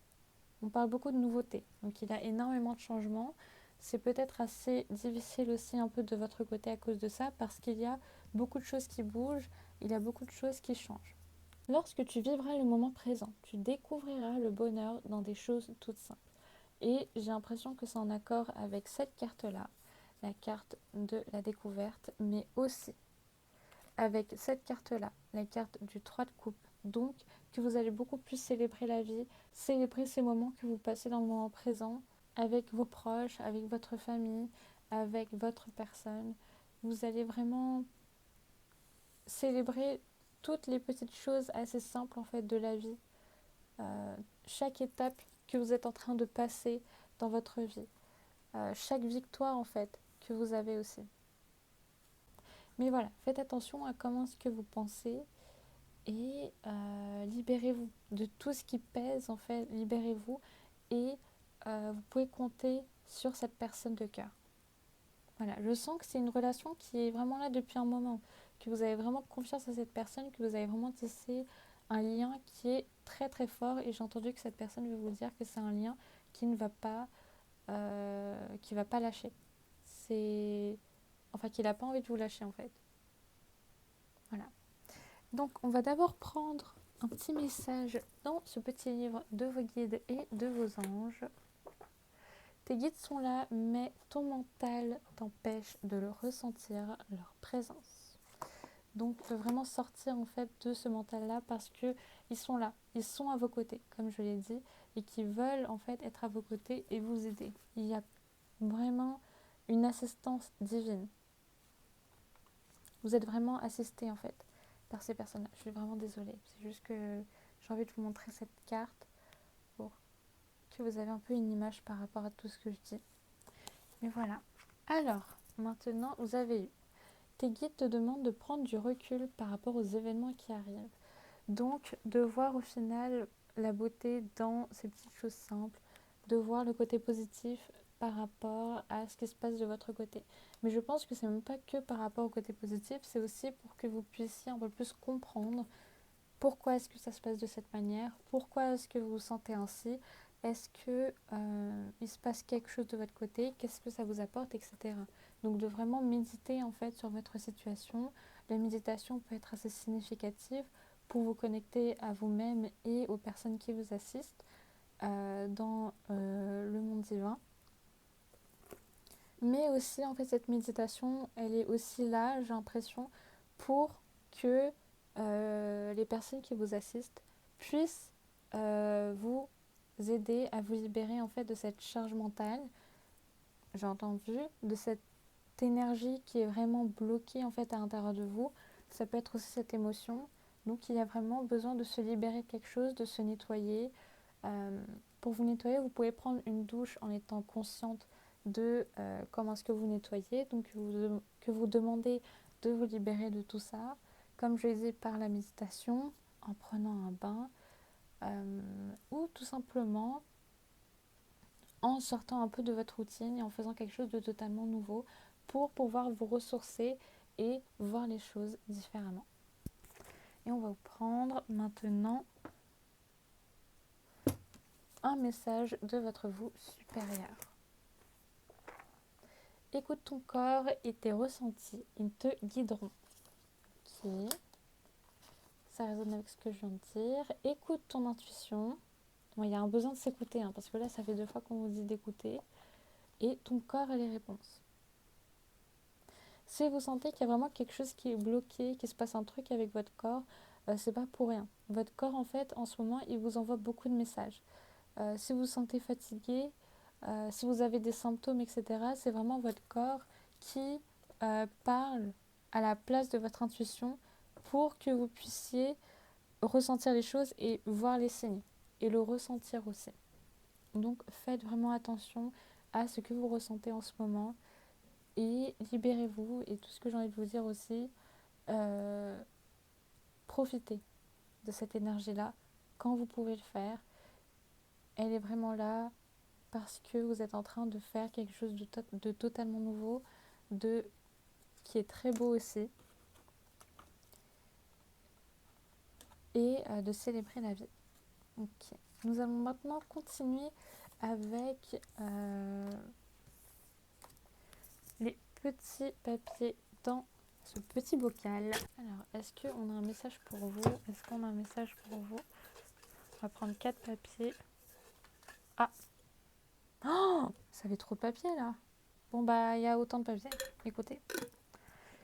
On parle beaucoup de nouveautés, donc il y a énormément de changements. C'est peut-être assez difficile aussi un peu de votre côté à cause de ça parce qu'il y a beaucoup de choses qui bougent, il y a beaucoup de choses qui changent. Lorsque tu vivras le moment présent, tu découvriras le bonheur dans des choses toutes simples. Et j'ai l'impression que c'est en accord avec cette carte-là, la carte de la découverte, mais aussi avec cette carte-là, la carte du 3 de coupe. Donc, que vous allez beaucoup plus célébrer la vie, célébrer ces moments que vous passez dans le moment présent, avec vos proches, avec votre famille, avec votre personne. Vous allez vraiment célébrer toutes les petites choses assez simples en fait de la vie. Chaque étape que vous êtes en train de passer dans votre vie. Chaque victoire en fait que vous avez aussi. Mais voilà, faites attention à comment est-ce que vous pensez et libérez-vous de tout ce qui pèse en fait, libérez-vous et vous pouvez compter sur cette personne de cœur. Voilà, je sens que c'est une relation qui est vraiment là depuis un moment, que vous avez vraiment confiance à cette personne, que vous avez vraiment tissé un lien qui est très très fort, et j'ai entendu que cette personne veut vous dire que c'est un lien qui ne va pas, qui va pas lâcher. C'est, enfin, qu'il n'a pas envie de vous lâcher en fait. Voilà. Donc, on va d'abord prendre un petit message dans ce petit livre de vos guides et de vos anges. Tes guides sont là, mais ton mental t'empêche de le ressentir, leur présence. Donc, de vraiment sortir en fait de ce mental-là, parce que ils sont là, ils sont à vos côtés, comme je l'ai dit, et qui veulent en fait être à vos côtés et vous aider. Il y a vraiment une assistance divine. Vous êtes vraiment assisté en fait par ces personnes-là. Je suis vraiment désolée. C'est juste que j'ai envie de vous montrer cette carte pour que vous avez un peu une image par rapport à tout ce que je dis. Mais voilà. Alors, maintenant, vous avez eu. Tes guides te demandent de prendre du recul par rapport aux événements qui arrivent. Donc, de voir au final la beauté dans ces petites choses simples, de voir le côté positif par rapport à ce qui se passe de votre côté. Mais je pense que c'est même pas que par rapport au côté positif, c'est aussi pour que vous puissiez un peu plus comprendre pourquoi est-ce que ça se passe de cette manière, pourquoi est-ce que vous vous sentez ainsi, est-ce que il se passe quelque chose de votre côté, qu'est-ce que ça vous apporte, etc. Donc de vraiment méditer en fait sur votre situation. La méditation peut être assez significative pour vous connecter à vous-même et aux personnes qui vous assistent dans le monde divin. Mais aussi, en fait, cette méditation, elle est aussi là, j'ai l'impression, pour que les personnes qui vous assistent puissent vous aider à vous libérer, en fait, de cette charge mentale, j'ai entendu, de cette énergie qui est vraiment bloquée, en fait, à l'intérieur de vous. Ça peut être aussi cette émotion. Donc, il y a vraiment besoin de se libérer de quelque chose, de se nettoyer. Pour vous nettoyer, vous pouvez prendre une douche en étant consciente de comment est-ce que vous nettoyez, donc que vous demandez de vous libérer de tout ça, comme je l'ai dit, par la méditation, en prenant un bain, ou tout simplement en sortant un peu de votre routine et en faisant quelque chose de totalement nouveau pour pouvoir vous ressourcer et voir les choses différemment. Et on va vous prendre maintenant un message de votre vous supérieur. Écoute ton corps et tes ressentis, ils te guideront. Ok, ça résonne avec ce que je viens de dire. Écoute ton intuition. Bon, il y a un besoin de s'écouter, hein, parce que là, ça fait 2 fois qu'on vous dit d'écouter. Et ton corps et les réponses. Si vous sentez qu'il y a vraiment quelque chose qui est bloqué, qu'il se passe un truc avec votre corps, c'est pas pour rien. Votre corps, en fait, en ce moment, il vous envoie beaucoup de messages. Si vous vous sentez fatigué, si vous avez des symptômes, etc., c'est vraiment votre corps qui parle à la place de votre intuition pour que vous puissiez ressentir les choses et voir les signes et le ressentir aussi. Donc faites vraiment attention à ce que vous ressentez en ce moment et libérez-vous. Et tout ce que j'ai envie de vous dire aussi, profitez de cette énergie-là quand vous pouvez le faire. Elle est vraiment là parce que vous êtes en train de faire quelque chose de totalement nouveau, qui est très beau aussi, et de célébrer la vie. Ok. Nous allons maintenant continuer avec les petits papiers dans ce petit bocal. Alors, est-ce qu'on a un message pour vous? Est-ce qu'on a un message pour vous? On va prendre 4 papiers. Ah! Oh, ça fait trop de papier là. Bon bah, il y a autant de papiers. Écoutez.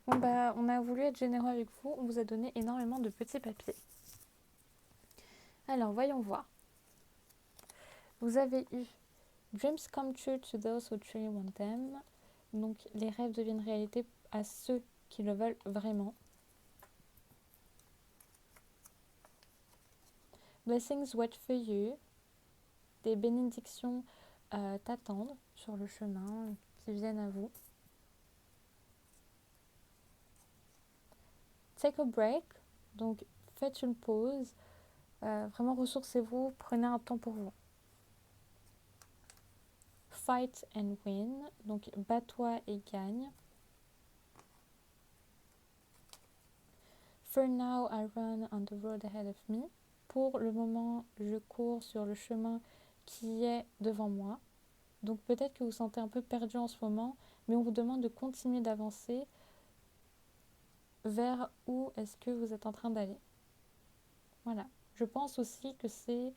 Bon bah, on a voulu être généreux avec vous. On vous a donné énormément de petits papiers. Alors, voyons voir. Vous avez eu Dreams come true to those who truly want them. Donc, les rêves deviennent réalité à ceux qui le veulent vraiment. Blessings wait for you. Des bénédictions t'attendent sur le chemin, qui viennent à vous. Take a break. Donc, faites une pause. Vraiment, ressourcez-vous. Prenez un temps pour vous. fight and win, donc bats-toi et gagne. For now, I run on the road ahead of me. Pour le moment, je cours sur le chemin qui est devant moi. Donc peut-être que vous vous sentez un peu perdu en ce moment, mais on vous demande de continuer d'avancer vers où est-ce que vous êtes en train d'aller. Voilà. Je pense aussi que c'est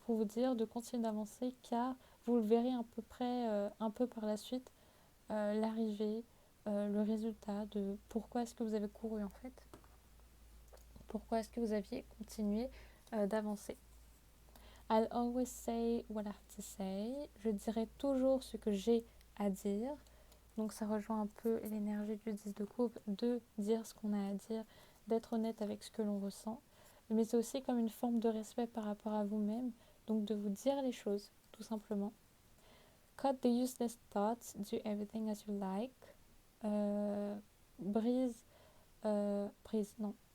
pour vous dire de continuer d'avancer car vous le verrez à peu près un peu par la suite, l'arrivée, le résultat de pourquoi est-ce que vous avez couru en fait. Pourquoi est-ce que vous aviez continué d'avancer. I'll always say what I have to say. Je dirai toujours ce que j'ai à dire. Donc ça rejoint un peu l'énergie du 10 de coupe, de dire ce qu'on a à dire, d'être honnête avec ce que l'on ressent. Mais c'est aussi comme une forme de respect par rapport à vous-même, donc de vous dire les choses, tout simplement. Cut the useless thoughts, do everything as you like.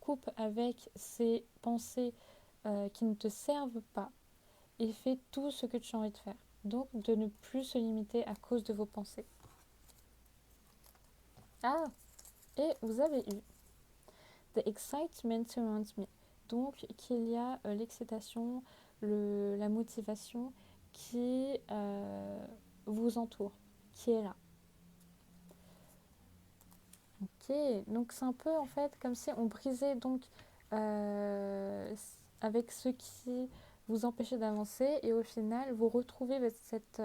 Coupe avec ces pensées qui ne te servent pas et fais tout ce que tu as envie de faire. Donc de ne plus se limiter à cause de vos pensées. Ah, et vous avez eu The excitement surrounds me. Donc qu'il y a l'excitation, la motivation qui vous entoure, qui est là. Ok, donc c'est un peu en fait comme si on brisait donc avec ce qui vous empêchait d'avancer et au final vous retrouvez cette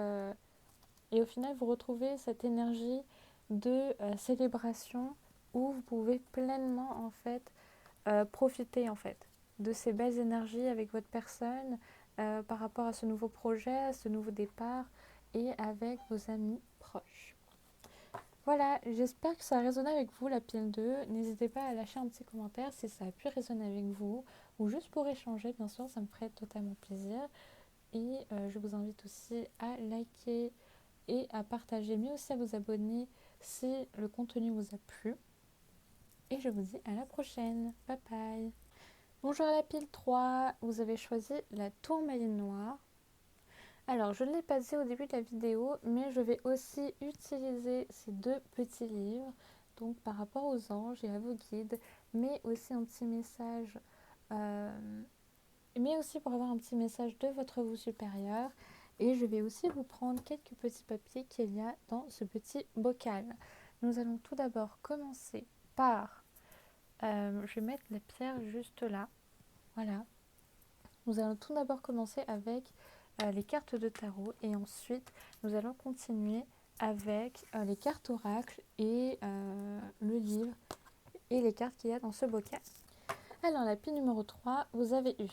énergie de célébration où vous pouvez pleinement en fait profiter en fait de ces belles énergies avec votre personne par rapport à ce nouveau projet, à ce nouveau départ et avec vos amis proches. Voilà, j'espère que ça a résonné avec vous la pile 2. N'hésitez pas à lâcher un petit commentaire si ça a pu résonner avec vous ou juste pour échanger, bien sûr, ça me ferait totalement plaisir. Et je vous invite aussi à liker et à partager, mais aussi à vous abonner si le contenu vous a plu. Et je vous dis à la prochaine. Bye bye. Bonjour à la pile 3, vous avez choisi la tourmaline noire. Alors, je ne l'ai pas dit au début de la vidéo, mais je vais aussi utiliser ces deux petits livres, donc par rapport aux anges et à vos guides, mais aussi un petit message, mais aussi pour avoir un petit message de votre vous supérieur. Et je vais aussi vous prendre quelques petits papiers qu'il y a dans ce petit bocal. Nous allons tout d'abord commencer par, je vais mettre la pierre juste là, voilà. Nous allons tout d'abord commencer avec les cartes de tarot et ensuite nous allons continuer avec les cartes oracles et le livre et les cartes qu'il y a dans ce bocal. Alors la pile numéro 3, vous avez eu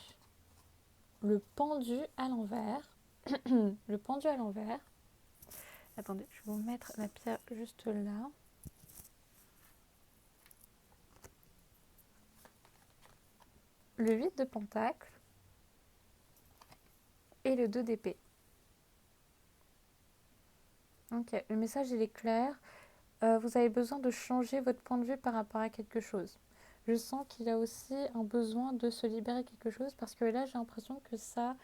le pendu à l'envers. Le pendu à l'envers. Attendez, je vais vous mettre la pierre juste là. Le 8 de pentacle et le 2 d'épée. Ok, le message il est clair. Vous avez besoin de changer votre point de vue par rapport à quelque chose. Je sens qu'il y a aussi un besoin de se libérer quelque chose parce que là j'ai l'impression que ça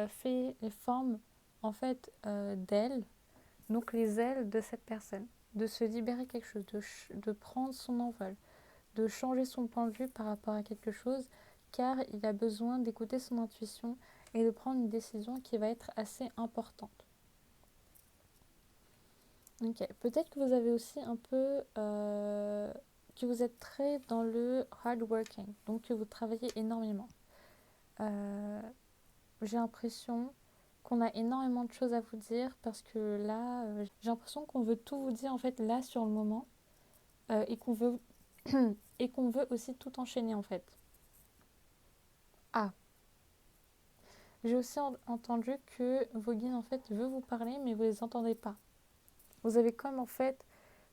fait les formes en fait d'ailes, donc les ailes de cette personne, de se libérer quelque chose, de prendre son envol, de changer son point de vue par rapport à quelque chose car il a besoin d'écouter son intuition et de prendre une décision qui va être assez importante. Ok, peut-être que vous avez aussi un peu que vous êtes très dans le hard working, donc que vous travaillez énormément. J'ai l'impression qu'on a énormément de choses à vous dire parce que là, j'ai l'impression qu'on veut tout vous dire en fait là sur le moment et qu'on veut et qu'on veut aussi tout enchaîner en fait. Ah, j'ai aussi entendu que vos guides en fait veulent vous parler mais vous les entendez pas. Vous avez comme en fait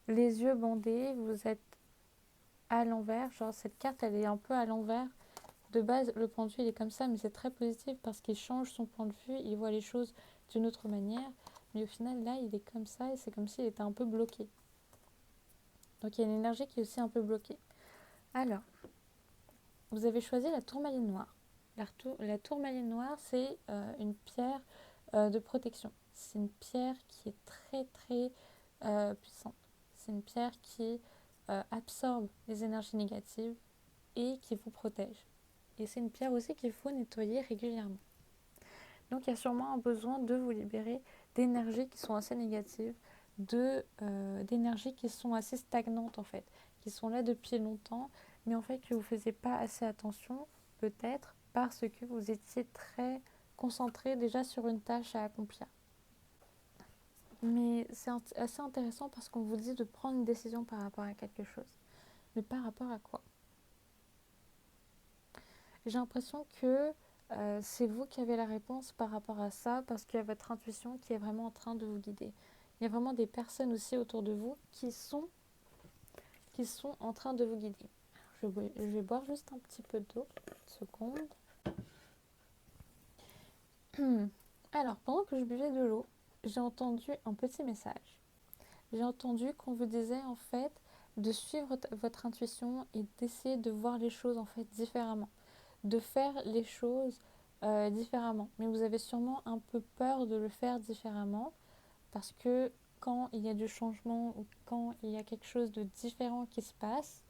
les yeux bandés, vous êtes à l'envers, genre cette carte elle est un peu à l'envers. De base le pendu il est comme ça mais c'est très positif parce qu'il change son point de vue, il voit les choses d'une autre manière, mais au final là il est comme ça et c'est comme s'il était un peu bloqué. Donc il y a une énergie qui est aussi un peu bloquée. Alors, vous avez choisi la tourmaline noire. La tourmaline noire c'est une pierre de protection. C'est une pierre qui est très très puissante. C'est une pierre qui absorbe les énergies négatives et qui vous protège. Et c'est une pierre aussi qu'il faut nettoyer régulièrement. Donc il y a sûrement un besoin de vous libérer d'énergies qui sont assez négatives, d'énergies qui sont assez stagnantes en fait, qui sont là depuis longtemps, mais en fait que vous ne faisiez pas assez attention, peut-être parce que vous étiez très concentré déjà sur une tâche à accomplir. Mais c'est assez intéressant parce qu'on vous dit de prendre une décision par rapport à quelque chose. Mais par rapport à quoi? J'ai l'impression que c'est vous qui avez la réponse par rapport à ça parce qu'il y a votre intuition qui est vraiment en train de vous guider. Il y a vraiment des personnes aussi autour de vous qui sont en train de vous guider. Je vais boire juste un petit peu d'eau. Une seconde. Alors, pendant que je buvais de l'eau, j'ai entendu un petit message. J'ai entendu qu'on vous disait en fait de suivre votre intuition et d'essayer de voir les choses en fait différemment, de faire les choses différemment. Mais vous avez sûrement un peu peur de le faire différemment parce que quand il y a du changement ou quand il y a quelque chose de différent qui se passe,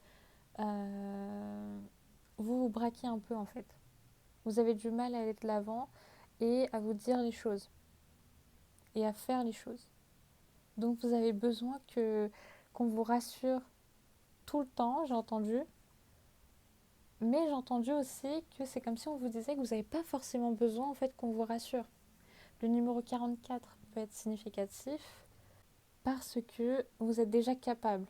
vous vous braquez un peu en fait. Vous avez du mal à aller de l'avant et à vous dire les choses et à faire les choses. Donc vous avez besoin qu'on vous rassure tout le temps, j'ai entendu. Mais j'ai entendu aussi que c'est comme si on vous disait que vous n'avez pas forcément besoin en fait qu'on vous rassure. Le numéro 44 peut être significatif parce que vous êtes déjà capable.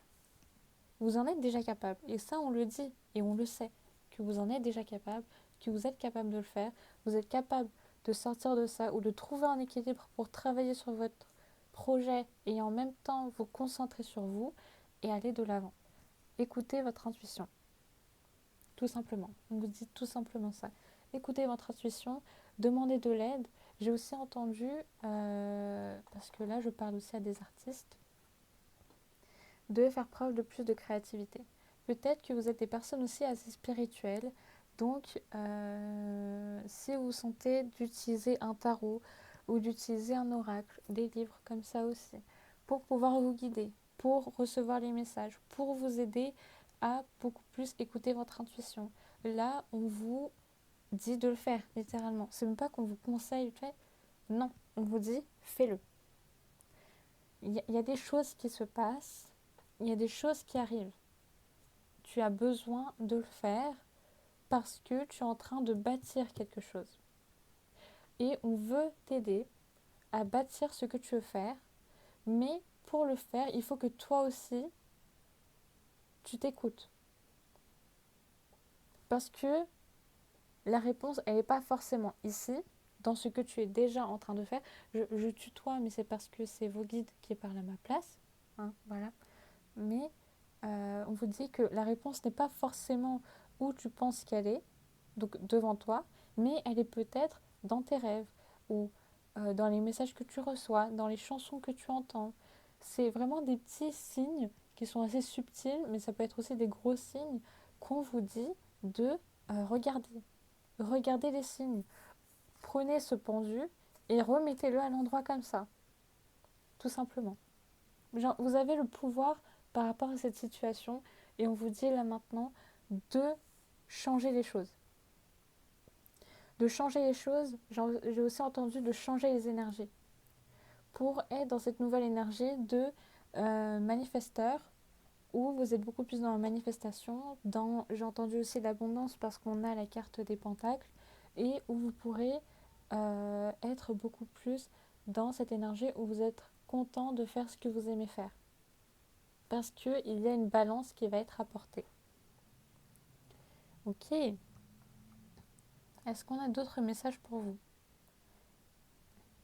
Vous en êtes déjà capable. Et ça, on le dit et on le sait. Que vous en êtes déjà capable, que vous êtes capable de le faire. Vous êtes capable de sortir de ça ou de trouver un équilibre pour travailler sur votre projet et en même temps vous concentrer sur vous et aller de l'avant. Écoutez votre intuition. Tout simplement. On vous dit tout simplement ça. Écoutez votre intuition, demandez de l'aide. J'ai aussi entendu, parce que là je parle aussi à des artistes, de faire preuve de plus de créativité. Peut-être que vous êtes des personnes aussi assez spirituelles, donc si vous sentez d'utiliser un tarot ou d'utiliser un oracle, des livres comme ça aussi, pour pouvoir vous guider, pour recevoir les messages, pour vous aider à beaucoup plus écouter votre intuition. Là, on vous dit de le faire, littéralement. C'est même pas qu'on vous conseille de le faire. Non, on vous dit fais-le. Il y a des choses qui se passent, il y a des choses qui arrivent. Tu as besoin de le faire parce que tu es en train de bâtir quelque chose. Et on veut t'aider à bâtir ce que tu veux faire, mais pour le faire, il faut que toi aussi, tu t'écoutes. Parce que la réponse, elle n'est pas forcément ici, dans ce que tu es déjà en train de faire. Je tutoie, mais c'est parce que c'est vos guides qui parlent à ma place. Hein, voilà. Mais on vous dit que la réponse n'est pas forcément où tu penses qu'elle est, donc devant toi, mais elle est peut-être dans tes rêves ou dans les messages que tu reçois, dans les chansons que tu entends. C'est vraiment des petits signes qui sont assez subtils, mais ça peut être aussi des gros signes qu'on vous dit de regarder. Regardez les signes. Prenez ce pendu et remettez-le à l'endroit comme ça, tout simplement. Genre, vous avez le pouvoir par rapport à cette situation et on vous dit là maintenant de changer les choses. De changer les choses, j'ai aussi entendu de changer les énergies pour être dans cette nouvelle énergie de manifesteur où vous êtes beaucoup plus dans la manifestation, j'ai entendu aussi l'abondance parce qu'on a la carte des pentacles et où vous pourrez être beaucoup plus dans cette énergie où vous êtes content de faire ce que vous aimez faire. Parce qu'il y a une balance qui va être apportée. Ok. Est-ce qu'on a d'autres messages pour vous?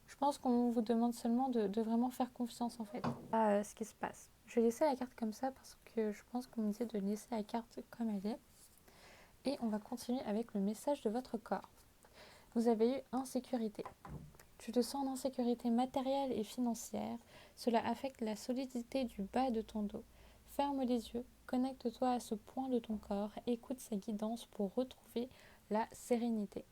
Je pense qu'on vous demande seulement de vraiment faire confiance en fait à ce qui se passe. Je vais laisser la carte comme ça parce que je pense qu'on me dit de laisser la carte comme elle est. Et on va continuer avec le message de votre corps. Vous avez eu insécurité. Tu te sens en insécurité matérielle et financière. Cela affecte la solidité du bas de ton dos. Ferme les yeux, connecte-toi à ce point de ton corps, écoute sa guidance pour retrouver la sérénité.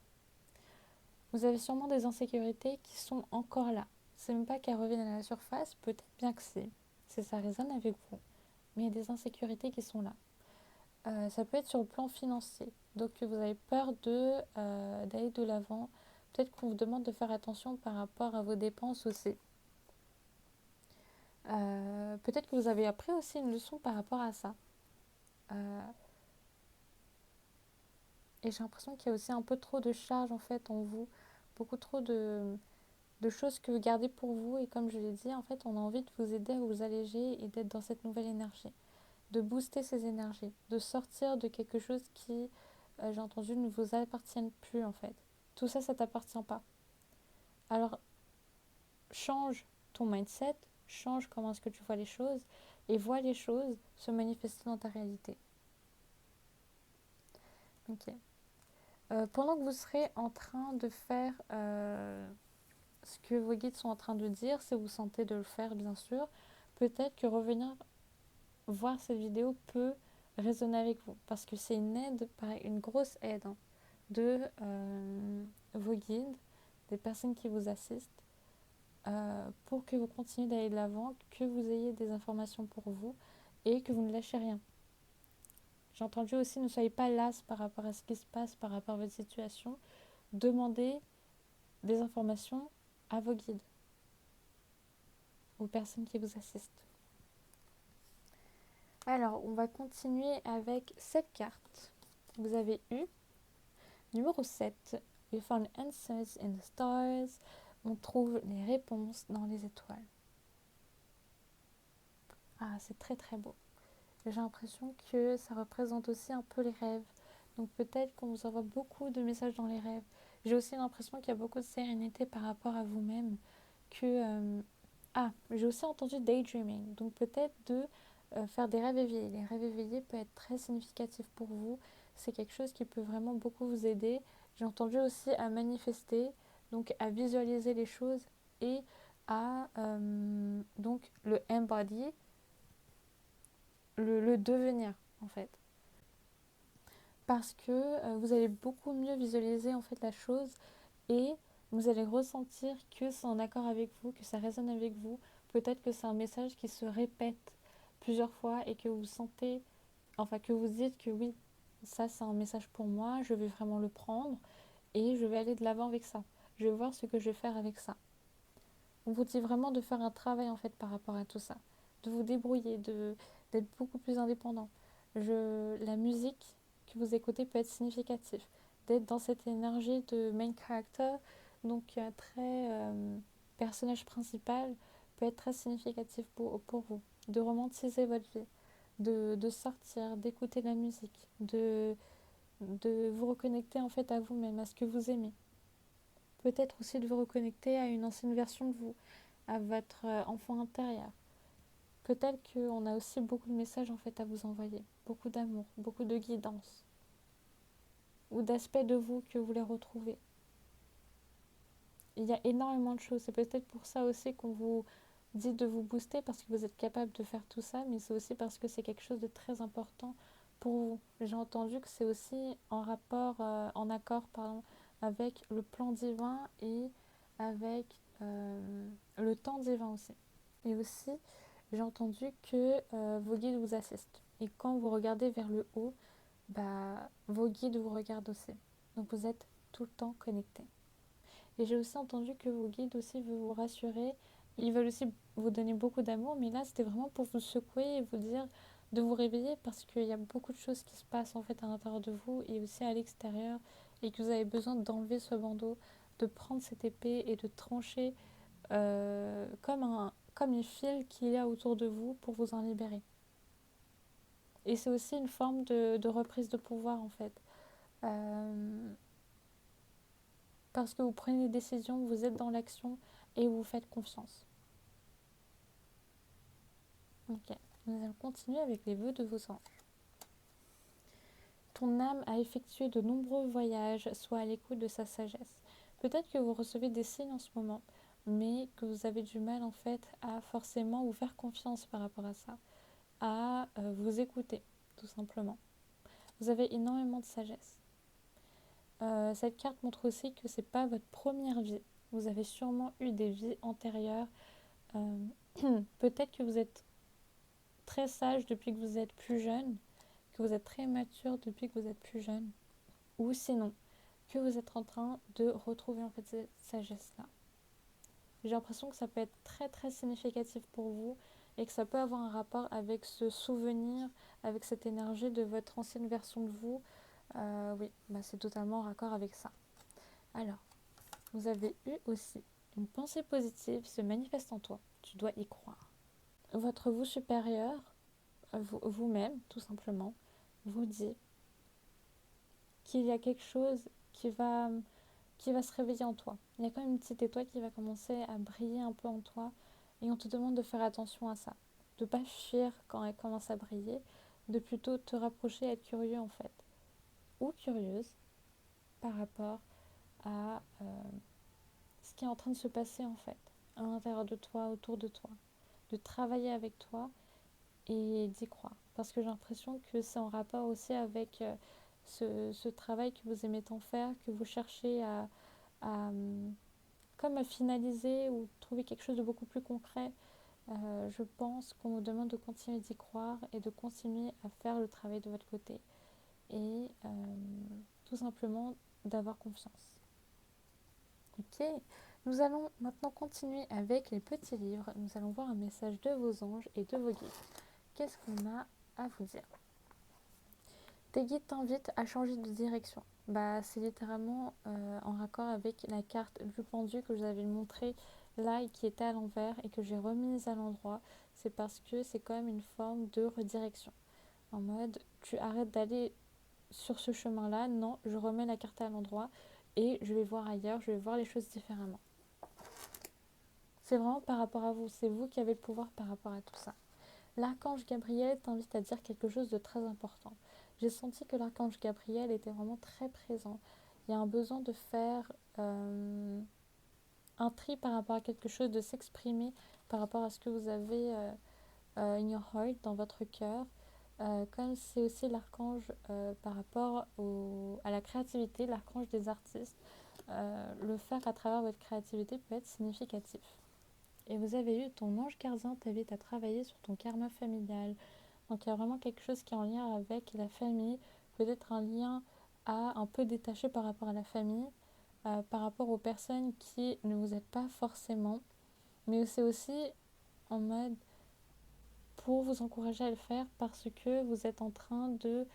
Vous avez sûrement des insécurités qui sont encore là. c'est même pas qu'elle revienne à la surface, peut-être bien que c'est ça résonne avec vous, mais il y a des insécurités qui sont là. Ça peut être sur le plan financier, donc vous avez peur d'aller de l'avant, peut-être qu'on vous demande de faire attention par rapport à vos dépenses aussi. Peut-être que vous avez appris aussi une leçon par rapport à ça. Euh, et j'ai l'impression qu'il y a aussi un peu trop de charge en fait en vous, beaucoup trop de choses que vous gardez pour vous. Et comme je l'ai dit, en fait, on a envie de vous aider à vous alléger et d'être dans cette nouvelle énergie, de booster ces énergies, de sortir de quelque chose qui, j'ai entendu, ne vous appartienne plus en fait. Tout ça, ça t'appartient pas. Alors, change ton mindset, change comment est-ce que tu vois les choses et vois les choses se manifester dans ta réalité. Ok. Pendant que vous serez en train de faire ce que vos guides sont en train de dire, si vous sentez de le faire bien sûr, peut-être que revenir voir cette vidéo peut résonner avec vous parce que c'est une aide, une grosse aide hein, de vos guides, des personnes qui vous assistent pour que vous continuiez d'aller de l'avant, que vous ayez des informations pour vous et que vous ne lâchez rien. J'ai entendu aussi, ne soyez pas las par rapport à ce qui se passe, par rapport à votre situation. Demandez des informations à vos guides, aux personnes qui vous assistent. Alors, on va continuer avec cette carte. Vous avez eu numéro 7. We found answers in the stars. On trouve les réponses dans les étoiles. Ah, c'est très très beau. J'ai l'impression que ça représente aussi un peu les rêves. Donc peut-être qu'on vous envoie beaucoup de messages dans les rêves. J'ai aussi l'impression qu'il y a beaucoup de sérénité par rapport à vous-même. J'ai aussi entendu daydreaming. Donc peut-être de faire des rêves éveillés. Les rêves éveillés peuvent être très significatifs pour vous. C'est quelque chose qui peut vraiment beaucoup vous aider. J'ai entendu aussi à manifester, donc à visualiser les choses et à donc le embody, le devenir en fait. Parce que vous allez beaucoup mieux visualiser en fait la chose et vous allez ressentir que c'est en accord avec vous, que ça résonne avec vous. Peut-être que c'est un message qui se répète plusieurs fois et que vous sentez, enfin que vous dites que oui, ça c'est un message pour moi, je vais vraiment le prendre et je vais aller de l'avant avec ça. Je vais voir ce que je vais faire avec ça. On vous dit vraiment de faire un travail en fait par rapport à tout ça, de vous débrouiller, d'être beaucoup plus indépendant. La musique que vous écoutez peut être significative, d'être dans cette énergie de main character, donc très personnage principal, peut être très significatif pour vous, de romantiser votre vie, de sortir, d'écouter la musique, de vous reconnecter en fait à vous-même, à ce que vous aimez. Peut-être aussi de vous reconnecter à une ancienne version de vous, à votre enfant intérieur. Peut-être qu'on a aussi beaucoup de messages en fait à vous envoyer, beaucoup d'amour, beaucoup de guidance, ou d'aspects de vous que vous voulez retrouver. Il y a énormément de choses, c'est peut-être pour ça aussi qu'on vous dit de vous booster parce que vous êtes capable de faire tout ça, mais c'est aussi parce que c'est quelque chose de très important pour vous. J'ai entendu que c'est aussi en rapport, en accord pardon, avec le plan divin et avec le temps divin aussi. Et aussi, j'ai entendu que vos guides vous assistent. Et quand vous regardez vers le haut, vos guides vous regardent aussi. Donc vous êtes tout le temps connectés. Et j'ai aussi entendu que vos guides aussi veulent vous rassurer. Ils veulent aussi vous donner beaucoup d'amour, mais là c'était vraiment pour vous secouer et vous dire de vous réveiller parce qu'il y a beaucoup de choses qui se passent en fait à l'intérieur de vous et aussi à l'extérieur et que vous avez besoin d'enlever ce bandeau, de prendre cette épée et de trancher comme une file qu'il y a autour de vous pour vous en libérer. Et c'est aussi une forme de reprise de pouvoir en fait. Parce que vous prenez des décisions, vous êtes dans l'action et vous faites confiance. Ok, nous allons continuer avec les vœux de vos anges. Ton âme a effectué de nombreux voyages, soit à l'écoute de sa sagesse. Peut-être que vous recevez des signes en ce moment, mais que vous avez du mal en fait à forcément vous faire confiance par rapport à ça, à vous écouter, tout simplement. Vous avez énormément de sagesse. Cette carte montre aussi que c'est pas votre première vie. Vous avez sûrement eu des vies antérieures. Peut-être que vous êtes très sage depuis que vous êtes plus jeune, que vous êtes très mature depuis que vous êtes plus jeune, ou sinon que vous êtes en train de retrouver en fait cette sagesse-là. J'ai l'impression que ça peut être très très significatif pour vous et que ça peut avoir un rapport avec ce souvenir, avec cette énergie de votre ancienne version de vous. Oui, c'est totalement en raccord avec ça. Alors, vous avez eu aussi une pensée positive se manifeste en toi. Tu dois y croire. Votre vous supérieur, vous-même, tout simplement, vous dit qu'il y a quelque chose qui va se réveiller en toi. Il y a quand même une petite étoile qui va commencer à briller un peu en toi et on te demande de faire attention à ça. De ne pas fuir quand elle commence à briller, de plutôt te rapprocher et être curieux en fait. Ou curieuse par rapport à ce qui est en train de se passer en fait, à l'intérieur de toi, autour de toi. De travailler avec toi et d'y croire. Parce que j'ai l'impression que c'est en rapport aussi avec ce travail que vous aimez tant faire, que vous cherchez à, comme à finaliser ou trouver quelque chose de beaucoup plus concret. Je pense qu'on vous demande de continuer d'y croire et de continuer à faire le travail de votre côté. Et tout simplement d'avoir confiance. Ok, nous allons maintenant continuer avec les petits livres. Nous allons voir un message de vos anges et de vos guides. Qu'est-ce qu'on a à vous dire? Tes guides t'invitent à changer de direction. C'est littéralement en raccord avec la carte du pendu que je vous avais montré là et qui était à l'envers et que j'ai remise à l'endroit. C'est parce que c'est quand même une forme de redirection. En mode, tu arrêtes d'aller sur ce chemin-là, non, je remets la carte à l'endroit et je vais voir ailleurs, je vais voir les choses différemment. C'est vraiment par rapport à vous, c'est vous qui avez le pouvoir par rapport à tout ça. L'archange Gabriel t'invite à dire quelque chose de très important. J'ai senti que l'archange Gabriel était vraiment très présent. Il y a un besoin de faire un tri par rapport à quelque chose, de s'exprimer par rapport à ce que vous avez in your heart, dans votre cœur. Comme c'est aussi l'archange par rapport à la créativité, l'archange des artistes. Le faire à travers votre créativité peut être significatif. Et vous avez eu ton ange gardien t'invite à travailler sur ton karma familial. Donc il y a vraiment quelque chose qui est en lien avec la famille, peut-être un lien un peu détaché par rapport à la famille, par rapport aux personnes qui ne vous aident pas forcément, mais c'est aussi en mode pour vous encourager à le faire parce que vous êtes en train de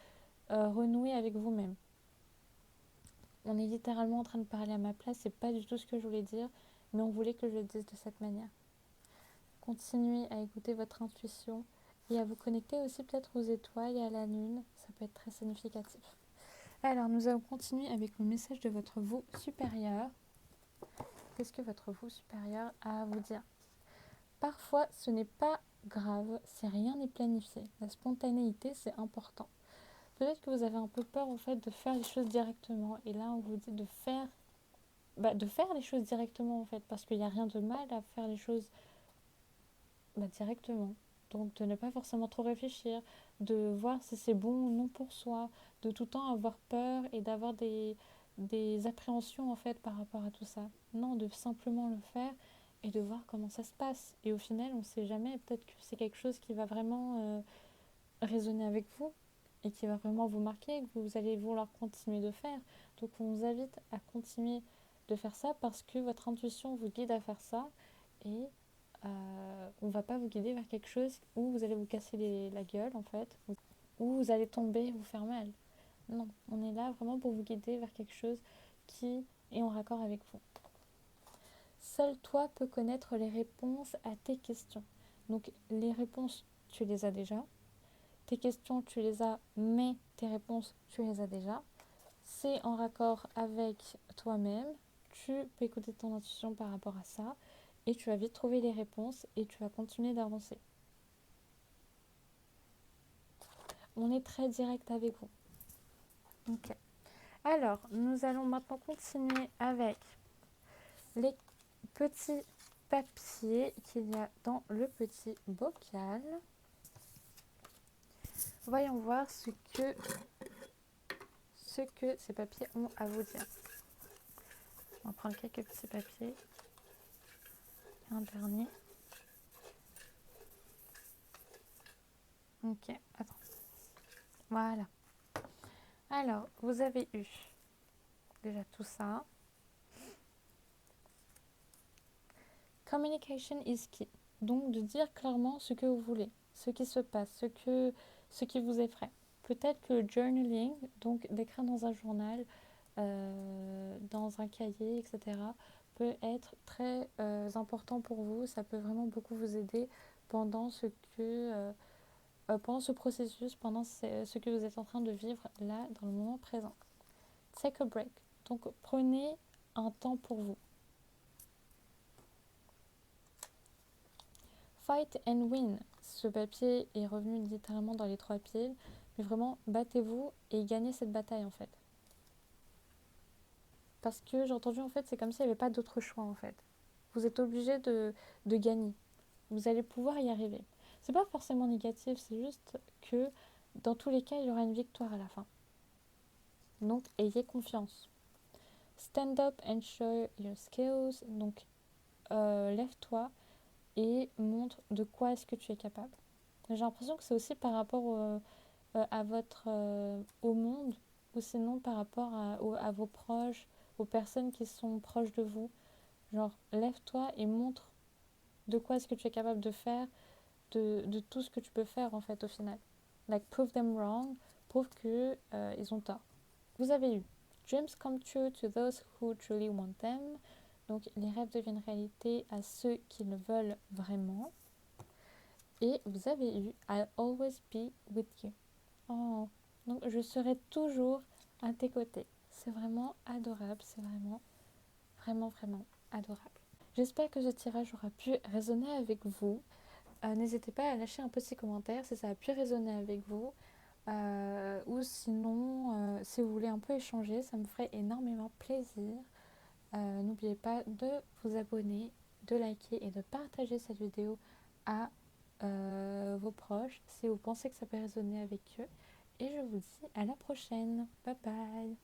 renouer avec vous-même. On est littéralement en train de parler à ma place, c'est pas du tout ce que je voulais dire, mais on voulait que je le dise de cette manière. Continuez à écouter votre intuition et à vous connecter aussi peut-être aux étoiles et à la lune, ça peut être très significatif. Alors nous allons continuer avec le message de votre vous supérieur. Qu'est-ce que votre vous supérieur a à vous dire? Parfois ce n'est pas grave si rien n'est planifié. La spontanéité c'est important. Peut-être que vous avez un peu peur en fait de faire les choses directement et là on vous dit de faire les choses directement en fait parce qu'il n'y a rien de mal à faire les choses directement. Donc de ne pas forcément trop réfléchir, de voir si c'est bon ou non pour soi, de tout le temps avoir peur et d'avoir des appréhensions en fait par rapport à tout ça. Non, de simplement le faire et de voir comment ça se passe. Et au final, on ne sait jamais, peut-être que c'est quelque chose qui va vraiment résonner avec vous et qui va vraiment vous marquer, que vous allez vouloir continuer de faire. Donc on vous invite à continuer de faire ça parce que votre intuition vous guide à faire ça et on ne va pas vous guider vers quelque chose où vous allez vous casser la gueule en fait, où vous allez tomber et vous faire mal. Non, on est là vraiment pour vous guider vers quelque chose qui est en raccord avec vous. Seul toi peux connaître les réponses à tes questions. Donc les réponses, tu les as déjà. Tes questions, tu les as, mais tes réponses, tu les as déjà. C'est en raccord avec toi-même. Tu peux écouter ton intuition par rapport à ça. Et tu vas vite trouver les réponses et tu vas continuer d'avancer. On est très direct avec vous. Ok. Alors, nous allons maintenant continuer avec les petits papiers qu'il y a dans le petit bocal. Voyons voir ce que ces papiers ont à vous dire. On va prendre quelques petits papiers. Un dernier. Ok, attends. Voilà. Alors, vous avez eu déjà tout ça. Communication is key. Donc, de dire clairement ce que vous voulez, ce qui se passe, ce qui vous effraie. Peut-être que le journaling, donc d'écrire dans un journal, dans un cahier, etc., peut être très important pour vous. Ça peut vraiment beaucoup vous aider pendant pendant ce processus, pendant ce que vous êtes en train de vivre là, dans le moment présent. Take a break. Donc, prenez un temps pour vous. Fight and win. Ce papier est revenu littéralement dans les 3 piles. Mais vraiment, battez-vous et gagnez cette bataille en fait. Parce que j'ai entendu en fait, c'est comme s'il n'y avait pas d'autre choix en fait. Vous êtes obligé de gagner. Vous allez pouvoir y arriver. C'est pas forcément négatif, c'est juste que dans tous les cas, il y aura une victoire à la fin. Donc, ayez confiance. Stand up and show your skills. Donc, lève-toi et montre de quoi est-ce que tu es capable. J'ai l'impression que c'est aussi par rapport au monde, ou sinon par rapport à vos proches, aux personnes qui sont proches de vous. Genre, lève-toi et montre de quoi est-ce que tu es capable de faire, de tout ce que tu peux faire en fait au final. Like, prove them wrong, prouve que ils ont tort. Vous avez eu Dreams come true to those who truly want them. Donc, les rêves deviennent réalité à ceux qui le veulent vraiment. Et vous avez eu I'll always be with you. Oh, donc je serai toujours à tes côtés. C'est vraiment adorable, c'est vraiment, vraiment, vraiment adorable. J'espère que ce tirage aura pu résonner avec vous. N'hésitez pas à lâcher un petit commentaire si ça a pu résonner avec vous. Ou sinon, si vous voulez un peu échanger, ça me ferait énormément plaisir. N'oubliez pas de vous abonner, de liker et de partager cette vidéo à vos proches si vous pensez que ça peut résonner avec eux. Et je vous dis à la prochaine. Bye bye.